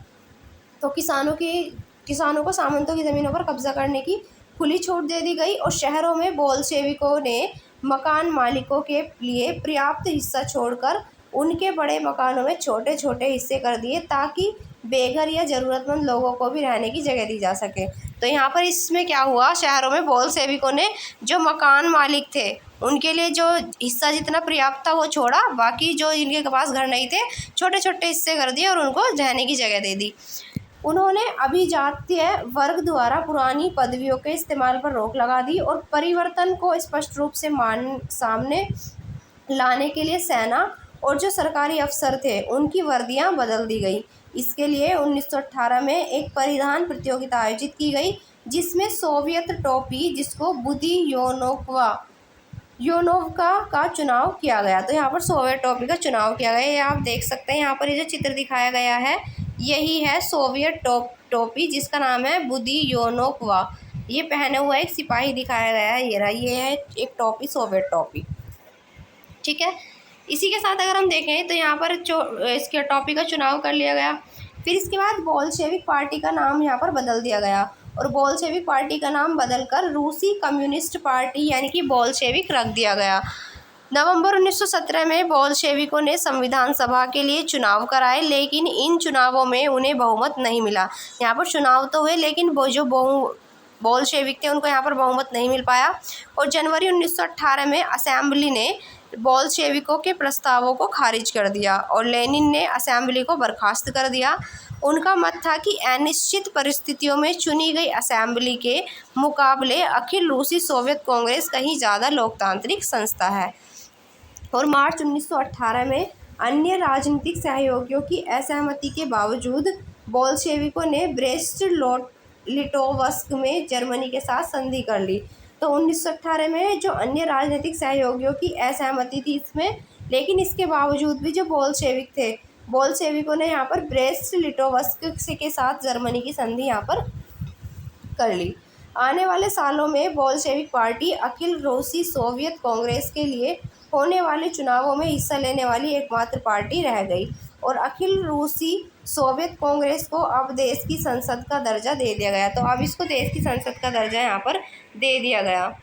तो किसानों को सामंतों की ज़मीनों पर कब्जा करने की खुली छूट दे दी गई। और शहरों में बोल्शेविकों ने मकान मालिकों के लिए पर्याप्त हिस्सा छोड़कर उनके बड़े मकानों में छोटे छोटे हिस्से कर दिए ताकि बेघर या ज़रूरतमंद लोगों को भी रहने की जगह दी जा सके। तो यहाँ पर इसमें क्या हुआ, शहरों में बोल्शेविकों ने जो मकान मालिक थे उनके लिए जो हिस्सा जितना पर्याप्त था वो छोड़ा, बाकी जो इनके पास घर नहीं थे छोटे छोटे हिस्से कर दिए और उनको रहने की जगह दे दी। उन्होंने अभिजातीय वर्ग द्वारा पुरानी पदवियों के इस्तेमाल पर रोक लगा दी और परिवर्तन को स्पष्ट रूप से सामने लाने के लिए सेना और जो सरकारी अफसर थे उनकी वर्दियां बदल दी गई। इसके लिए 1918 में एक परिधान प्रतियोगिता आयोजित की गई जिसमें सोवियत टोपी, जिसको बुदियोनोवा योनोवका का चुनाव किया गया। तो यहाँ पर सोवियत टोपी का चुनाव किया गया। ये आप देख सकते हैं यहाँ पर ये जो चित्र दिखाया गया है यही है सोवियत टोपी, जिसका नाम है बुदियोनोवा। ये पहने हुआ एक सिपाही दिखाया गया है। ये रहा, ये है एक टोपी, सोवियत टोपी। ठीक है, इसी के साथ अगर हम देखें तो यहाँ पर इसके टोपी का चुनाव कर लिया गया। फिर इसके बाद बोल्शेविक पार्टी का नाम यहाँ पर बदल दिया गया और बोल्शेविक पार्टी का नाम बदलकर रूसी कम्युनिस्ट पार्टी यानी कि बोल्शेविक रख दिया गया। नवंबर 1917 में बोल्शेविकों ने संविधान सभा के लिए चुनाव कराए, लेकिन इन चुनावों में उन्हें बहुमत नहीं मिला। यहाँ पर चुनाव तो हुए लेकिन वो जो बोल्शेविक थे उनको यहाँ पर बहुमत नहीं मिल पाया। और जनवरी 1918 में असेंबली ने बोल्शेविकों के प्रस्तावों को खारिज कर दिया और लेनिन ने असेंबली को बर्खास्त कर दिया। उनका मत था कि अनिश्चित परिस्थितियों में चुनी गई असेंबली के मुकाबले अखिल रूसी सोवियत कांग्रेस कहीं ज़्यादा लोकतांत्रिक संस्था है। और मार्च 1918 में अन्य राजनीतिक सहयोगियों की असहमति के बावजूद बोल्शेविकों ने ब्रेस्ट लिटोवस्क में जर्मनी के साथ संधि कर ली। तो 1918 में जो अन्य राजनीतिक सहयोगियों की असहमति थी इसमें, लेकिन इसके बावजूद भी जो बोल्शेविक थे, बोल्शेविकों ने यहाँ पर ब्रेस्ट लिटोवस्क के साथ जर्मनी की संधि यहाँ पर कर ली। आने वाले सालों में बोल्शेविक पार्टी अखिल रूसी सोवियत कांग्रेस के लिए होने वाले चुनावों में हिस्सा लेने वाली एकमात्र पार्टी रह गई और अखिल रूसी सोवियत कांग्रेस को अब देश की संसद का दर्जा दे दिया गया। तो अब इसको देश की संसद का दर्जा यहाँ पर दे दिया गया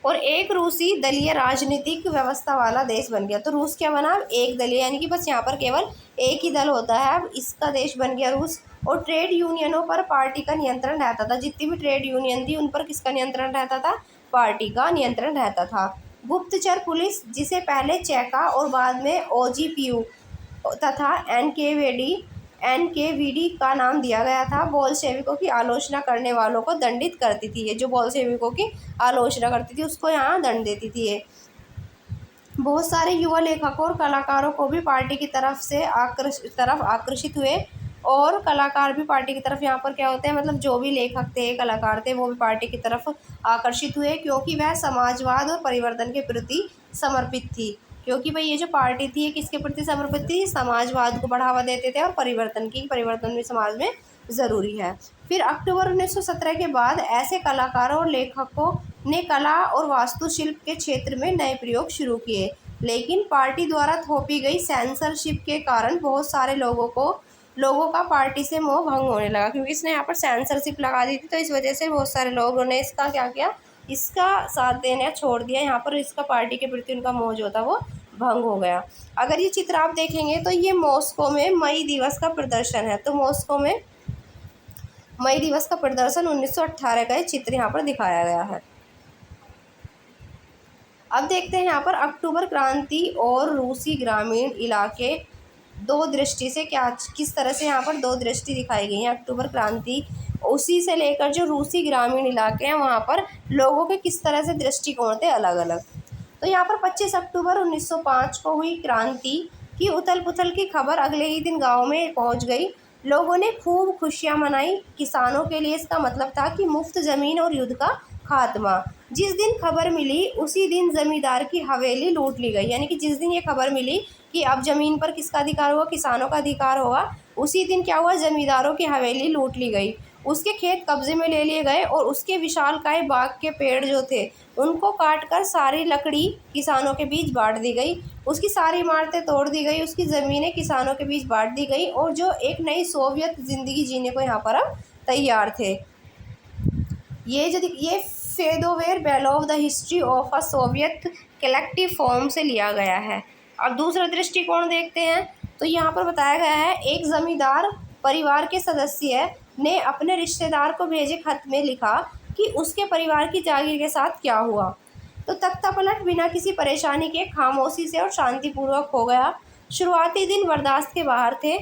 और एक रूसी दलीय राजनीतिक व्यवस्था वाला देश बन गया। तो रूस क्या बना, एक दलीय, यानी कि बस यहाँ पर केवल एक ही दल होता है। अब इसका देश बन गया रूस। और ट्रेड यूनियनों पर पार्टी का नियंत्रण रहता था। जितनी भी ट्रेड यूनियन थी उन पर किसका नियंत्रण रहता था, पार्टी का नियंत्रण रहता था। गुप्तचर पुलिस, जिसे पहले चेका और बाद में ओजीपीयू तथा एनकेवीडी का नाम दिया गया था, बोल्शेविकों की आलोचना करने वालों को दंडित करती थी। ये जो बोल्शेविकों की आलोचना करती थी उसको यहाँ दंड देती थी। ये बहुत सारे युवा लेखकों और कलाकारों को भी पार्टी की तरफ आकर्षित हुए और कलाकार भी पार्टी की तरफ यहाँ पर क्या होते हैं, मतलब जो भी लेखक थे, कलाकार थे, वो भी पार्टी की तरफ आकर्षित हुए क्योंकि वह समाजवाद और परिवर्तन के प्रति समर्पित थी। क्योंकि भाई ये जो पार्टी थी ये किसके प्रति समर्पित थी, समाजवाद को बढ़ावा देते थे और परिवर्तन भी समाज में ज़रूरी है। फिर अक्टूबर 1917 के बाद ऐसे कलाकारों और लेखकों ने कला और वास्तुशिल्प के क्षेत्र में नए प्रयोग शुरू किए, लेकिन पार्टी द्वारा थोपी गई सेंसरशिप के कारण बहुत सारे लोगों का पार्टी से मोह भंग होने लगा। क्योंकि इसने यहाँ पर सेंसरशिप लगा दी थी तो इस वजह से बहुत सारे लोगों ने इसका क्या किया, इसका साथ देना छोड़ दिया। यहाँ पर इसका पार्टी के प्रति उनका मोह जो था वो भंग हो गया। अगर ये चित्र आप देखेंगे तो ये मॉस्को में मई दिवस का प्रदर्शन है। तो मॉस्को में मई दिवस का प्रदर्शन 1918 का ये चित्र यहाँ पर दिखाया गया है। अब देखते हैं यहाँ पर अक्टूबर क्रांति और रूसी ग्रामीण इलाके दो दृष्टि से किस तरह से यहाँ पर दो दृष्टि दिखाई गई है। अक्टूबर क्रांति उसी से लेकर जो रूसी ग्रामीण इलाके हैं वहाँ पर लोगों के किस तरह से दृष्टिकोण थे अलग अलग। तो यहाँ पर 25 अक्टूबर 1905 को हुई क्रांति की उथल पुथल की खबर अगले ही दिन गाँव में पहुँच गई। लोगों ने खूब खुशियाँ मनाई। किसानों के लिए इसका मतलब था कि मुफ्त ज़मीन और युद्ध का खात्मा। जिस दिन खबर मिली उसी दिन ज़मींदार की हवेली लूट ली गई। यानी कि जिस दिन ये खबर मिली कि अब ज़मीन पर किसका अधिकार होगा, किसानों का अधिकार होगा, उसी दिन क्या हुआ, ज़मींदारों की हवेली लूट ली गई, उसके खेत कब्जे में ले लिए गए और उसके विशालकाय बाग के पेड़ जो थे उनको काटकर सारी लकड़ी किसानों के बीच बांट दी गई, उसकी सारी इमारतें तोड़ दी गई, उसकी ज़मीनें किसानों के बीच बांट दी गई और जो एक नई सोवियत ज़िंदगी जीने को यहाँ पर अब तैयार थे। ये Fedor Belov the history of a Soviet collective farm से लिया गया है। अब दूसरा दृष्टिकोण देखते हैं तो यहाँ पर बताया गया है, एक जमींदार परिवार के सदस्य ने अपने रिश्तेदार को भेजे खत में लिखा कि उसके परिवार की जागीर के साथ क्या हुआ। तो तख्ता पलट बिना किसी परेशानी के खामोशी से और शांतिपूर्वक हो गया। शुरुआती दिन बर्दाश्त के बाहर थे।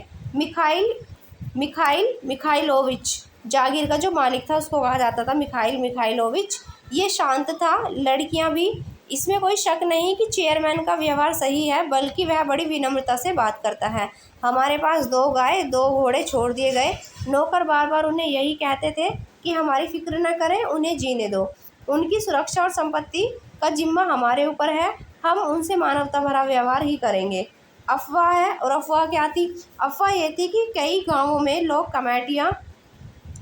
मिखाइलोविच जागीर का जो मालिक था उसको कहा जाता था मिखाइलोविच। ये शांत था, लड़कियां भी। इसमें कोई शक नहीं कि चेयरमैन का व्यवहार सही है, बल्कि वह बड़ी विनम्रता से बात करता है। हमारे पास 2 गाय 2 घोड़े छोड़ दिए गए। नौकर बार बार उन्हें यही कहते थे कि हमारी फिक्र न करें, उन्हें जीने दो। उनकी सुरक्षा और संपत्ति का जिम्मा हमारे ऊपर है, हम उनसे मानवता भरा व्यवहार ही करेंगे। अफवाह है, और अफवाह क्या थी? अफवाह ये थी कि कई गाँवों में लोग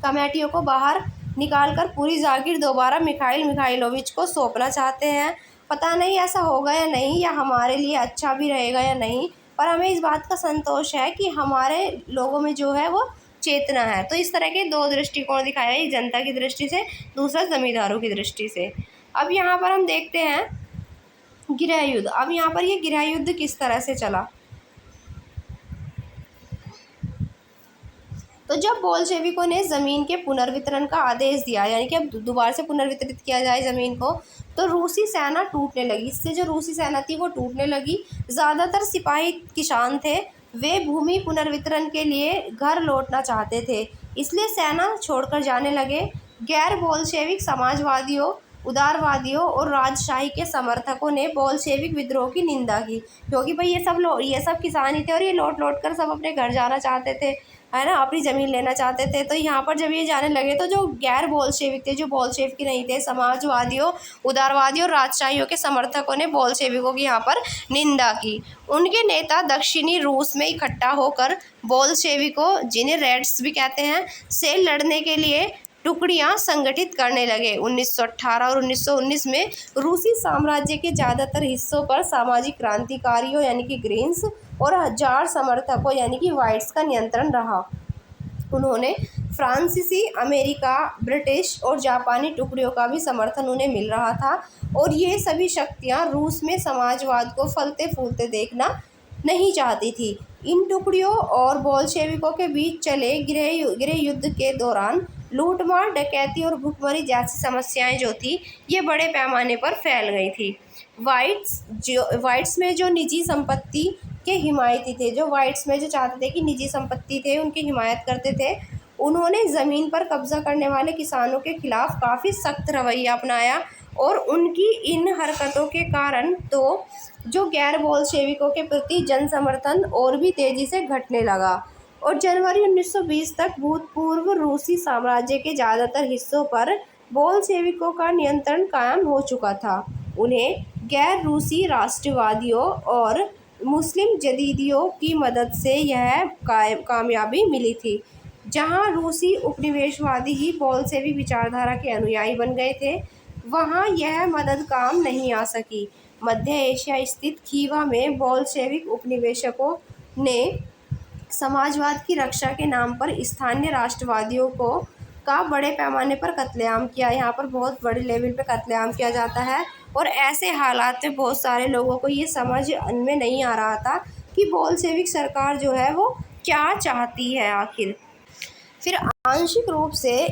कमेटियों को बाहर निकालकर पूरी जागीर दोबारा मिखाइल मिखाइलोविच को सौंपना चाहते हैं। पता नहीं ऐसा होगा या नहीं, या हमारे लिए अच्छा भी रहेगा या नहीं, पर हमें इस बात का संतोष है कि हमारे लोगों में जो है वो चेतना है। तो इस तरह के दो दृष्टिकोण दिखाए, एक जनता की दृष्टि से, दूसरा जमींदारों की दृष्टि से। अब यहाँ पर हम देखते हैं गृह युद्ध। अब यहाँ पर ये गृह युद्ध किस तरह से चला। तो जब बोल्शेविकों ने ज़मीन के पुनर्वितरण का आदेश दिया, यानी कि अब दोबारा से पुनर्वितरित किया जाए ज़मीन को, तो रूसी सेना टूटने लगी। इससे जो रूसी सेना थी वो टूटने लगी। ज़्यादातर सिपाही किसान थे, वे भूमि पुनर्वितरण के लिए घर लौटना चाहते थे, इसलिए सेना छोड़कर जाने लगे। गैर बोल्शेविक समाजवादियों, उदारवादियों और राजशाही के समर्थकों ने बोल्शेविक विद्रोह की निंदा की, क्योंकि भाई ये सब किसान ही थे और ये लौट लौट कर सब अपने घर जाना चाहते थे, है ना, अपनी ज़मीन लेना चाहते थे। तो यहाँ पर जब ये जाने लगे तो जो गैर बोल्शेविक थे, जो बोल्शेविक नहीं थे, समाजवादियों, उदारवादियों और राजशाहियों के समर्थकों ने बोल्शेविकों की यहाँ पर निंदा की। उनके नेता दक्षिणी रूस में इकट्ठा होकर बोल्शेविकों, जिन्हें रेड्स भी कहते हैं, से लड़ने के लिए टुकड़ियां संगठित करने लगे। 1918 और 1919 में रूसी साम्राज्य के ज़्यादातर हिस्सों पर सामाजिक क्रांतिकारियों यानी कि ग्रीन्स और हजार समर्थकों यानी कि वाइट्स का नियंत्रण रहा। उन्होंने फ्रांसीसी, अमेरिका, ब्रिटिश और जापानी टुकड़ियों का भी समर्थन उन्हें मिल रहा था, और ये सभी शक्तियां रूस में समाजवाद को फलते फूलते देखना नहीं चाहती थी। इन टुकड़ियों और बोल्शेविकों के बीच चले गृह युद्ध के दौरान लूटमार, डकैती और भुखमरी जैसी समस्याएं जो थी, ये बड़े पैमाने पर फैल गई थी। वाइट्स में जो निजी संपत्ति के हिमायती थे, जो वाइट्स में जो चाहते थे कि निजी संपत्ति थे उनकी हिमायत करते थे, उन्होंने ज़मीन पर कब्जा करने वाले किसानों के खिलाफ काफ़ी सख्त रवैया अपनाया, और उनकी इन हरकतों के कारण तो जो गैर बोल्शेविकों के प्रति जन समर्थन और भी तेज़ी से घटने लगा, और जनवरी 1920 तक भूतपूर्व रूसी साम्राज्य के ज़्यादातर हिस्सों पर बोल्शेविकों का नियंत्रण कायम हो चुका था। उन्हें गैर रूसी राष्ट्रवादियों और मुस्लिम जदीदियों की मदद से यह कामयाबी मिली थी। जहां रूसी उपनिवेशवादी ही बोल्शेविक विचारधारा के अनुयायी बन गए थे, वहां यह मदद काम नहीं आ सकी। मध्य एशिया स्थित खीवा में बोल्शेविक उपनिवेशकों ने समाजवाद की रक्षा के नाम पर स्थानीय राष्ट्रवादियों का बड़े पैमाने पर कत्लेआम किया। यहाँ पर बहुत बड़े लेवल पे कत्लेआम किया जाता है, और ऐसे हालात में बहुत सारे लोगों को ये समझ में नहीं आ रहा था कि बोल्शेविक सरकार जो है वो क्या चाहती है आखिर। फिर आंशिक रूप से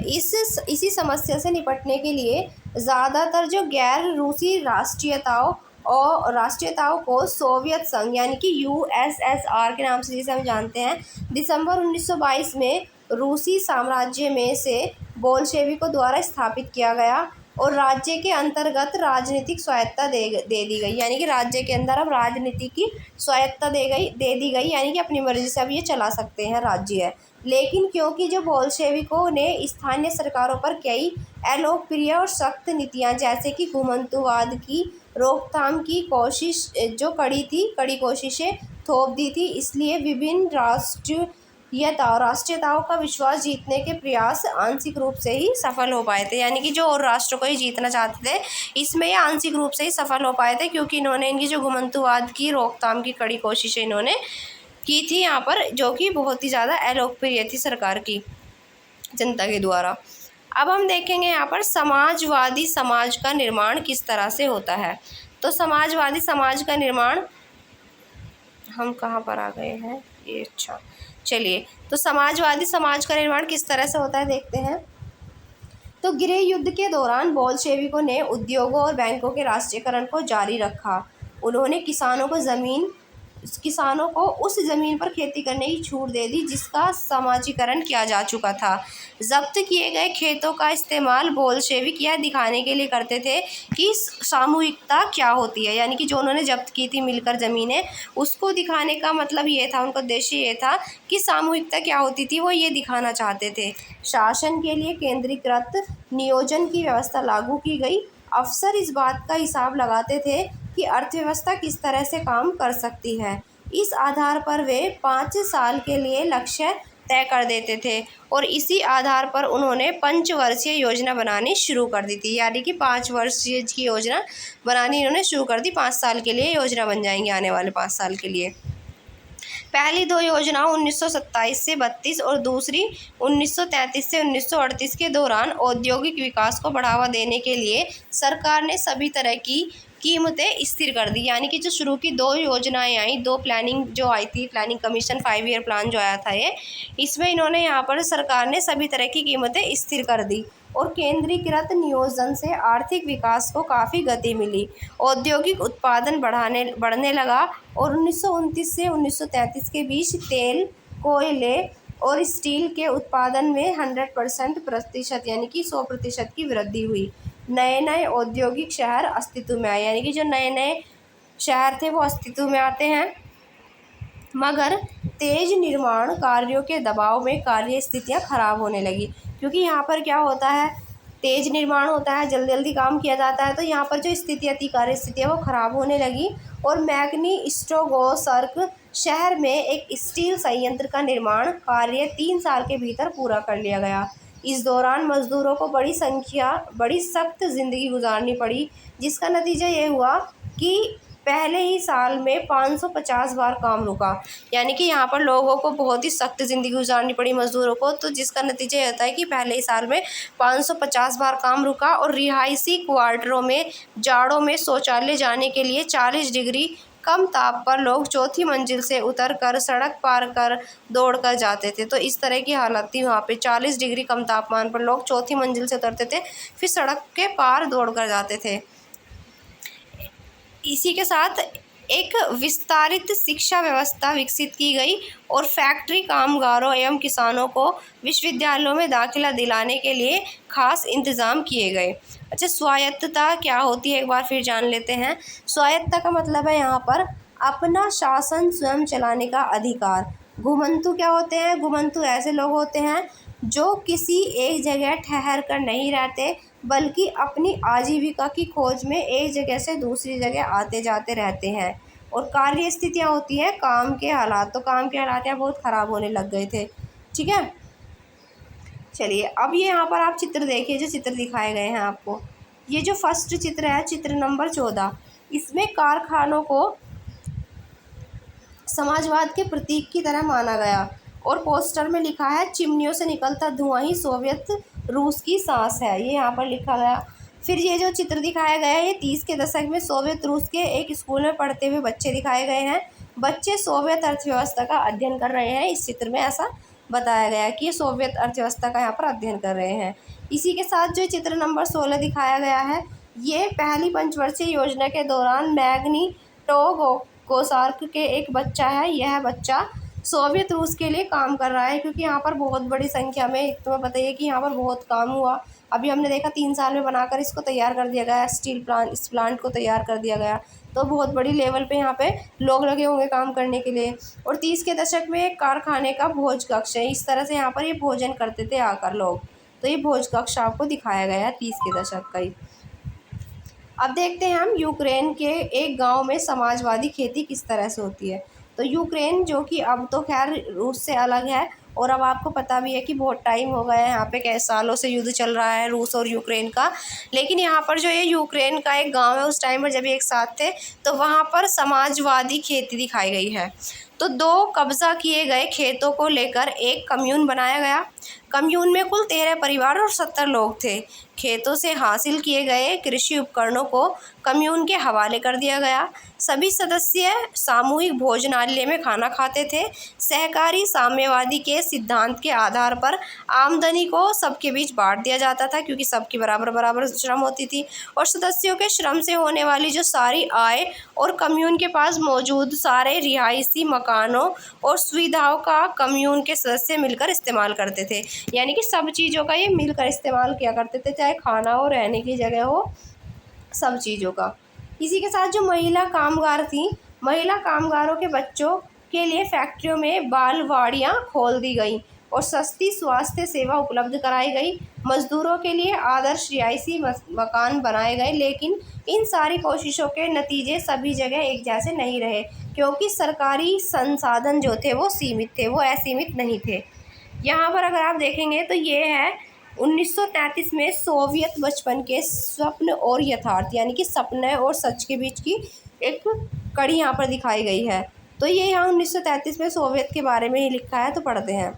इसी समस्या से निपटने के लिए ज़्यादातर जो गैर रूसी राष्ट्रीयताओं को सोवियत संघ यानी कि USSR के नाम से जिसे हम जानते हैं, दिसंबर 1922 में रूसी साम्राज्य में से बोल्शेविकों द्वारा स्थापित किया गया, और राज्य के अंतर्गत राजनीतिक स्वायत्ता दे दी गई, यानी कि राज्य के अंदर अब राजनीति की स्वायत्ता दे दी गई, यानी कि अपनी मर्जी से अब ये चला सकते हैं राज्य। लेकिन क्योंकि जो बोल्शेविकों ने स्थानीय सरकारों पर कई अलोकप्रिय और सख्त नीतियां जैसे कि घुमंतुवाद की रोकथाम की कड़ी कोशिशें थोप दी थी, इसलिए विभिन्न राष्ट्रीयताओं का विश्वास जीतने के प्रयास आंशिक रूप से ही सफल हो पाए थे। यानी कि जो और राष्ट्रों को ही जीतना चाहते थे, इसमें ये आंशिक रूप से ही सफल हो पाए थे, क्योंकि इन्होंने इनकी जो घुमंतुवाद की रोकथाम की कड़ी कोशिशें इन्होंने की थी यहाँ पर, जो कि बहुत ही ज़्यादा अलोकप्रिय थी सरकार की, जनता के द्वारा। अब हम देखेंगे यहाँ पर समाजवादी समाज का निर्माण किस तरह से होता है। तो समाजवादी समाज का निर्माण, हम कहाँ पर आ गए हैं ये, अच्छा चलिए, तो समाजवादी समाज का निर्माण किस तरह से होता है देखते हैं। तो गृह युद्ध के दौरान बोल्शेविकों ने उद्योगों और बैंकों के राष्ट्रीयकरण को जारी रखा। उन्होंने किसानों को उस ज़मीन पर खेती करने की छूट दे दी जिसका समाजीकरण किया जा चुका था। जब्त किए गए खेतों का इस्तेमाल बोल्शेविक यह दिखाने के लिए करते थे कि सामूहिकता क्या होती है, यानी कि जो उन्होंने जब्त की थी मिलकर ज़मीनें, उसको दिखाने का मतलब ये था, उनका उद्देश्य ये था कि सामूहिकता क्या होती थी, वो ये दिखाना चाहते थे। शासन के लिए केंद्रीकृत नियोजन की व्यवस्था लागू की गई। अफसर इस बात का हिसाब लगाते थे कि अर्थव्यवस्था किस तरह से काम कर सकती है। इस आधार पर वे 5 साल के लिए लक्ष्य तय कर देते थे और इसी आधार पर उन्होंने पंचवर्षीय योजना बनानी शुरू कर दी थी। यानी कि 5 वर्षीय की योजना बनानी इन्होंने शुरू कर दी। 5 साल के लिए योजना बन जाएंगी आने वाले 5 साल के लिए। पहली 2 योजनाओं 1927 से 32 और दूसरी 1933 से 1938 के दौरान औद्योगिक विकास को बढ़ावा देने के लिए सरकार ने सभी तरह की कीमतें स्थिर कर दी। यानी कि जो शुरू की 2 योजनाएं आई, 2 प्लानिंग जो आई थी, प्लानिंग कमीशन 5 ईयर प्लान जो आया था ये, इसमें इन्होंने यहाँ पर सरकार ने सभी तरह की कीमतें स्थिर कर दी और केंद्रीकृत नियोजन से आर्थिक विकास को काफ़ी गति मिली। औद्योगिक उत्पादन बढ़ने लगा और 1929 से 1933 के बीच तेल, कोयले और स्टील के उत्पादन में 100% यानी कि 100% की वृद्धि हुई। नए नए औद्योगिक शहर अस्तित्व में आए, यानी कि जो नए नए शहर थे वो अस्तित्व में आते हैं, मगर तेज निर्माण कार्यों के दबाव में कार्य स्थितियाँ खराब होने लगी। क्योंकि यहाँ पर क्या होता है, तेज निर्माण होता है, जल्दी जल्दी काम किया जाता है, तो यहाँ पर जो स्थितियाँ थी, कार्य स्थितियाँ, वो खराब होने लगी और मैग्नीस्टोगोर्स्क शहर में एक स्टील संयंत्र का निर्माण कार्य 3 साल के भीतर पूरा कर लिया गया। इस दौरान मजदूरों को बड़ी सख्त ज़िंदगी गुजारनी पड़ी, जिसका नतीजा ये हुआ कि पहले ही साल में 550 बार काम रुका। यानी कि यहाँ पर लोगों को बहुत ही सख्त ज़िंदगी गुजारनी पड़ी मज़दूरों को, तो जिसका नतीजा ये होता है कि पहले ही साल में 550 बार काम रुका और रिहायशी क्वार्टरों में जाड़ों में शौचालय जाने के लिए 40 डिग्री कम ताप पर लोग 4थी मंजिल से उतर कर सड़क पार कर दौड़ कर जाते थे। तो इस तरह की हालत थी वहाँ पे, 40 डिग्री कम तापमान पर लोग 4थी मंजिल से उतरते थे, फिर सड़क के पार दौड़ कर जाते थे। इसी के साथ एक विस्तारित शिक्षा व्यवस्था विकसित की गई और फैक्ट्री कामगारों एवं किसानों को विश्वविद्यालयों में दाखिला दिलाने के लिए खास इंतज़ाम किए गए। अच्छा, स्वायत्तता क्या होती है एक बार फिर जान लेते हैं। स्वायत्तता का मतलब है यहाँ पर अपना शासन स्वयं चलाने का अधिकार। घुमंतु क्या होते हैं? घुमंतु ऐसे लोग होते हैं जो किसी एक जगह ठहर कर नहीं रहते, बल्कि अपनी आजीविका की खोज में एक जगह से दूसरी जगह आते जाते रहते हैं। और कार्य स्थितियाँ होती हैं काम के हालात, तो काम के हालात यहाँ बहुत ख़राब होने लग गए थे। ठीक है, चलिए अब ये यहाँ पर आप चित्र देखिए, जो चित्र दिखाए गए हैं आपको। ये जो फर्स्ट चित्र है, चित्र नंबर 14, इसमें कारखानों को समाजवाद के प्रतीक की तरह माना गया और पोस्टर में लिखा है चिमनियों से निकलता धुआं ही सोवियत रूस की सांस है, ये यहाँ पर लिखा गया। फिर ये जो चित्र दिखाया गया है, ये 30 के दशक में सोवियत रूस के एक स्कूल में पढ़ते हुए बच्चे दिखाए गए हैं। बच्चे सोवियत अर्थव्यवस्था का अध्ययन कर रहे हैं। इस चित्र में ऐसा बताया गया है कि ये सोवियत अर्थव्यवस्था का यहाँ पर अध्ययन कर रहे हैं। इसी के साथ जो चित्र नंबर 16 दिखाया गया है, ये पहली पंचवर्षीय योजना के दौरान मैग्निटोगोर्स्क के एक बच्चा है। यह बच्चा सोवियत रूस के लिए काम कर रहा है, क्योंकि यहाँ पर बहुत बड़ी संख्या में, तुम्हें पता ही है कि यहाँ पर बहुत काम हुआ। अभी हमने देखा 3 साल में बनाकर इसको तैयार कर दिया गया, स्टील प्लांट, इस प्लांट को तैयार कर दिया गया, तो बहुत बड़ी लेवल पे यहाँ पे लोग लगे होंगे काम करने के लिए। और 30 के दशक में एक कारखाने का भोज कक्ष है, इस तरह से यहाँ पर ये भोजन करते थे आकर लोग, तो ये भोज कक्ष आपको दिखाया गया है 30 के दशक का ही। अब देखते हैं हम यूक्रेन के एक गाँव में समाजवादी खेती किस तरह से होती है। तो यूक्रेन, जो कि अब तो खैर रूस से अलग है, और अब आपको पता भी है कि बहुत टाइम हो गया है, यहाँ पे कई सालों से युद्ध चल रहा है रूस और यूक्रेन का। लेकिन यहाँ पर जो ये यूक्रेन का एक गांव है, उस टाइम पर जब ये एक साथ थे, तो वहाँ पर समाजवादी खेती दिखाई गई है। तो 2 कब्जा किए गए खेतों को लेकर एक कम्यून बनाया गया। कम्यून में कुल 13 परिवार और 70 लोग थे। खेतों से हासिल किए गए कृषि उपकरणों को कम्यून के हवाले कर दिया गया। सभी सदस्य सामूहिक भोजनालय में खाना खाते थे। सहकारी साम्यवादी के सिद्धांत के आधार पर आमदनी को सबके बीच बांट दिया जाता था, क्योंकि सबकी बराबर बराबर श्रम होती थी, और सदस्यों के श्रम से होने वाली जो सारी आय और कम्यून के पास मौजूद सारे रिहायशी मकानों और सुविधाओं का कम्यून के सदस्य मिलकर इस्तेमाल करते थे। यानी कि सब चीज़ों का ये मिलकर इस्तेमाल किया करते थे, चाहे खाना हो, रहने की जगह हो, सब चीज़ों का। इसी के साथ जो महिला कामगार थी, महिला कामगारों के बच्चों के लिए फैक्ट्रियों में बालवाड़ियाँ खोल दी गई। और सस्ती स्वास्थ्य सेवा उपलब्ध कराई गई। मजदूरों के लिए आदर्श रिहायशी मकान बनाए गए, लेकिन इन सारी कोशिशों के नतीजे सभी जगह एक जैसे नहीं रहे, क्योंकि सरकारी संसाधन जो थे वो सीमित थे, वो असीमित नहीं थे। यहाँ पर अगर आप देखेंगे तो ये है 1933 में सोवियत बचपन के स्वप्न और यथार्थ, यानी कि सपने और सच के बीच की एक कड़ी यहाँ पर दिखाई गई है। तो ये यहाँ 1933 में सोवियत के बारे में ही लिखा है, तो पढ़ते हैं।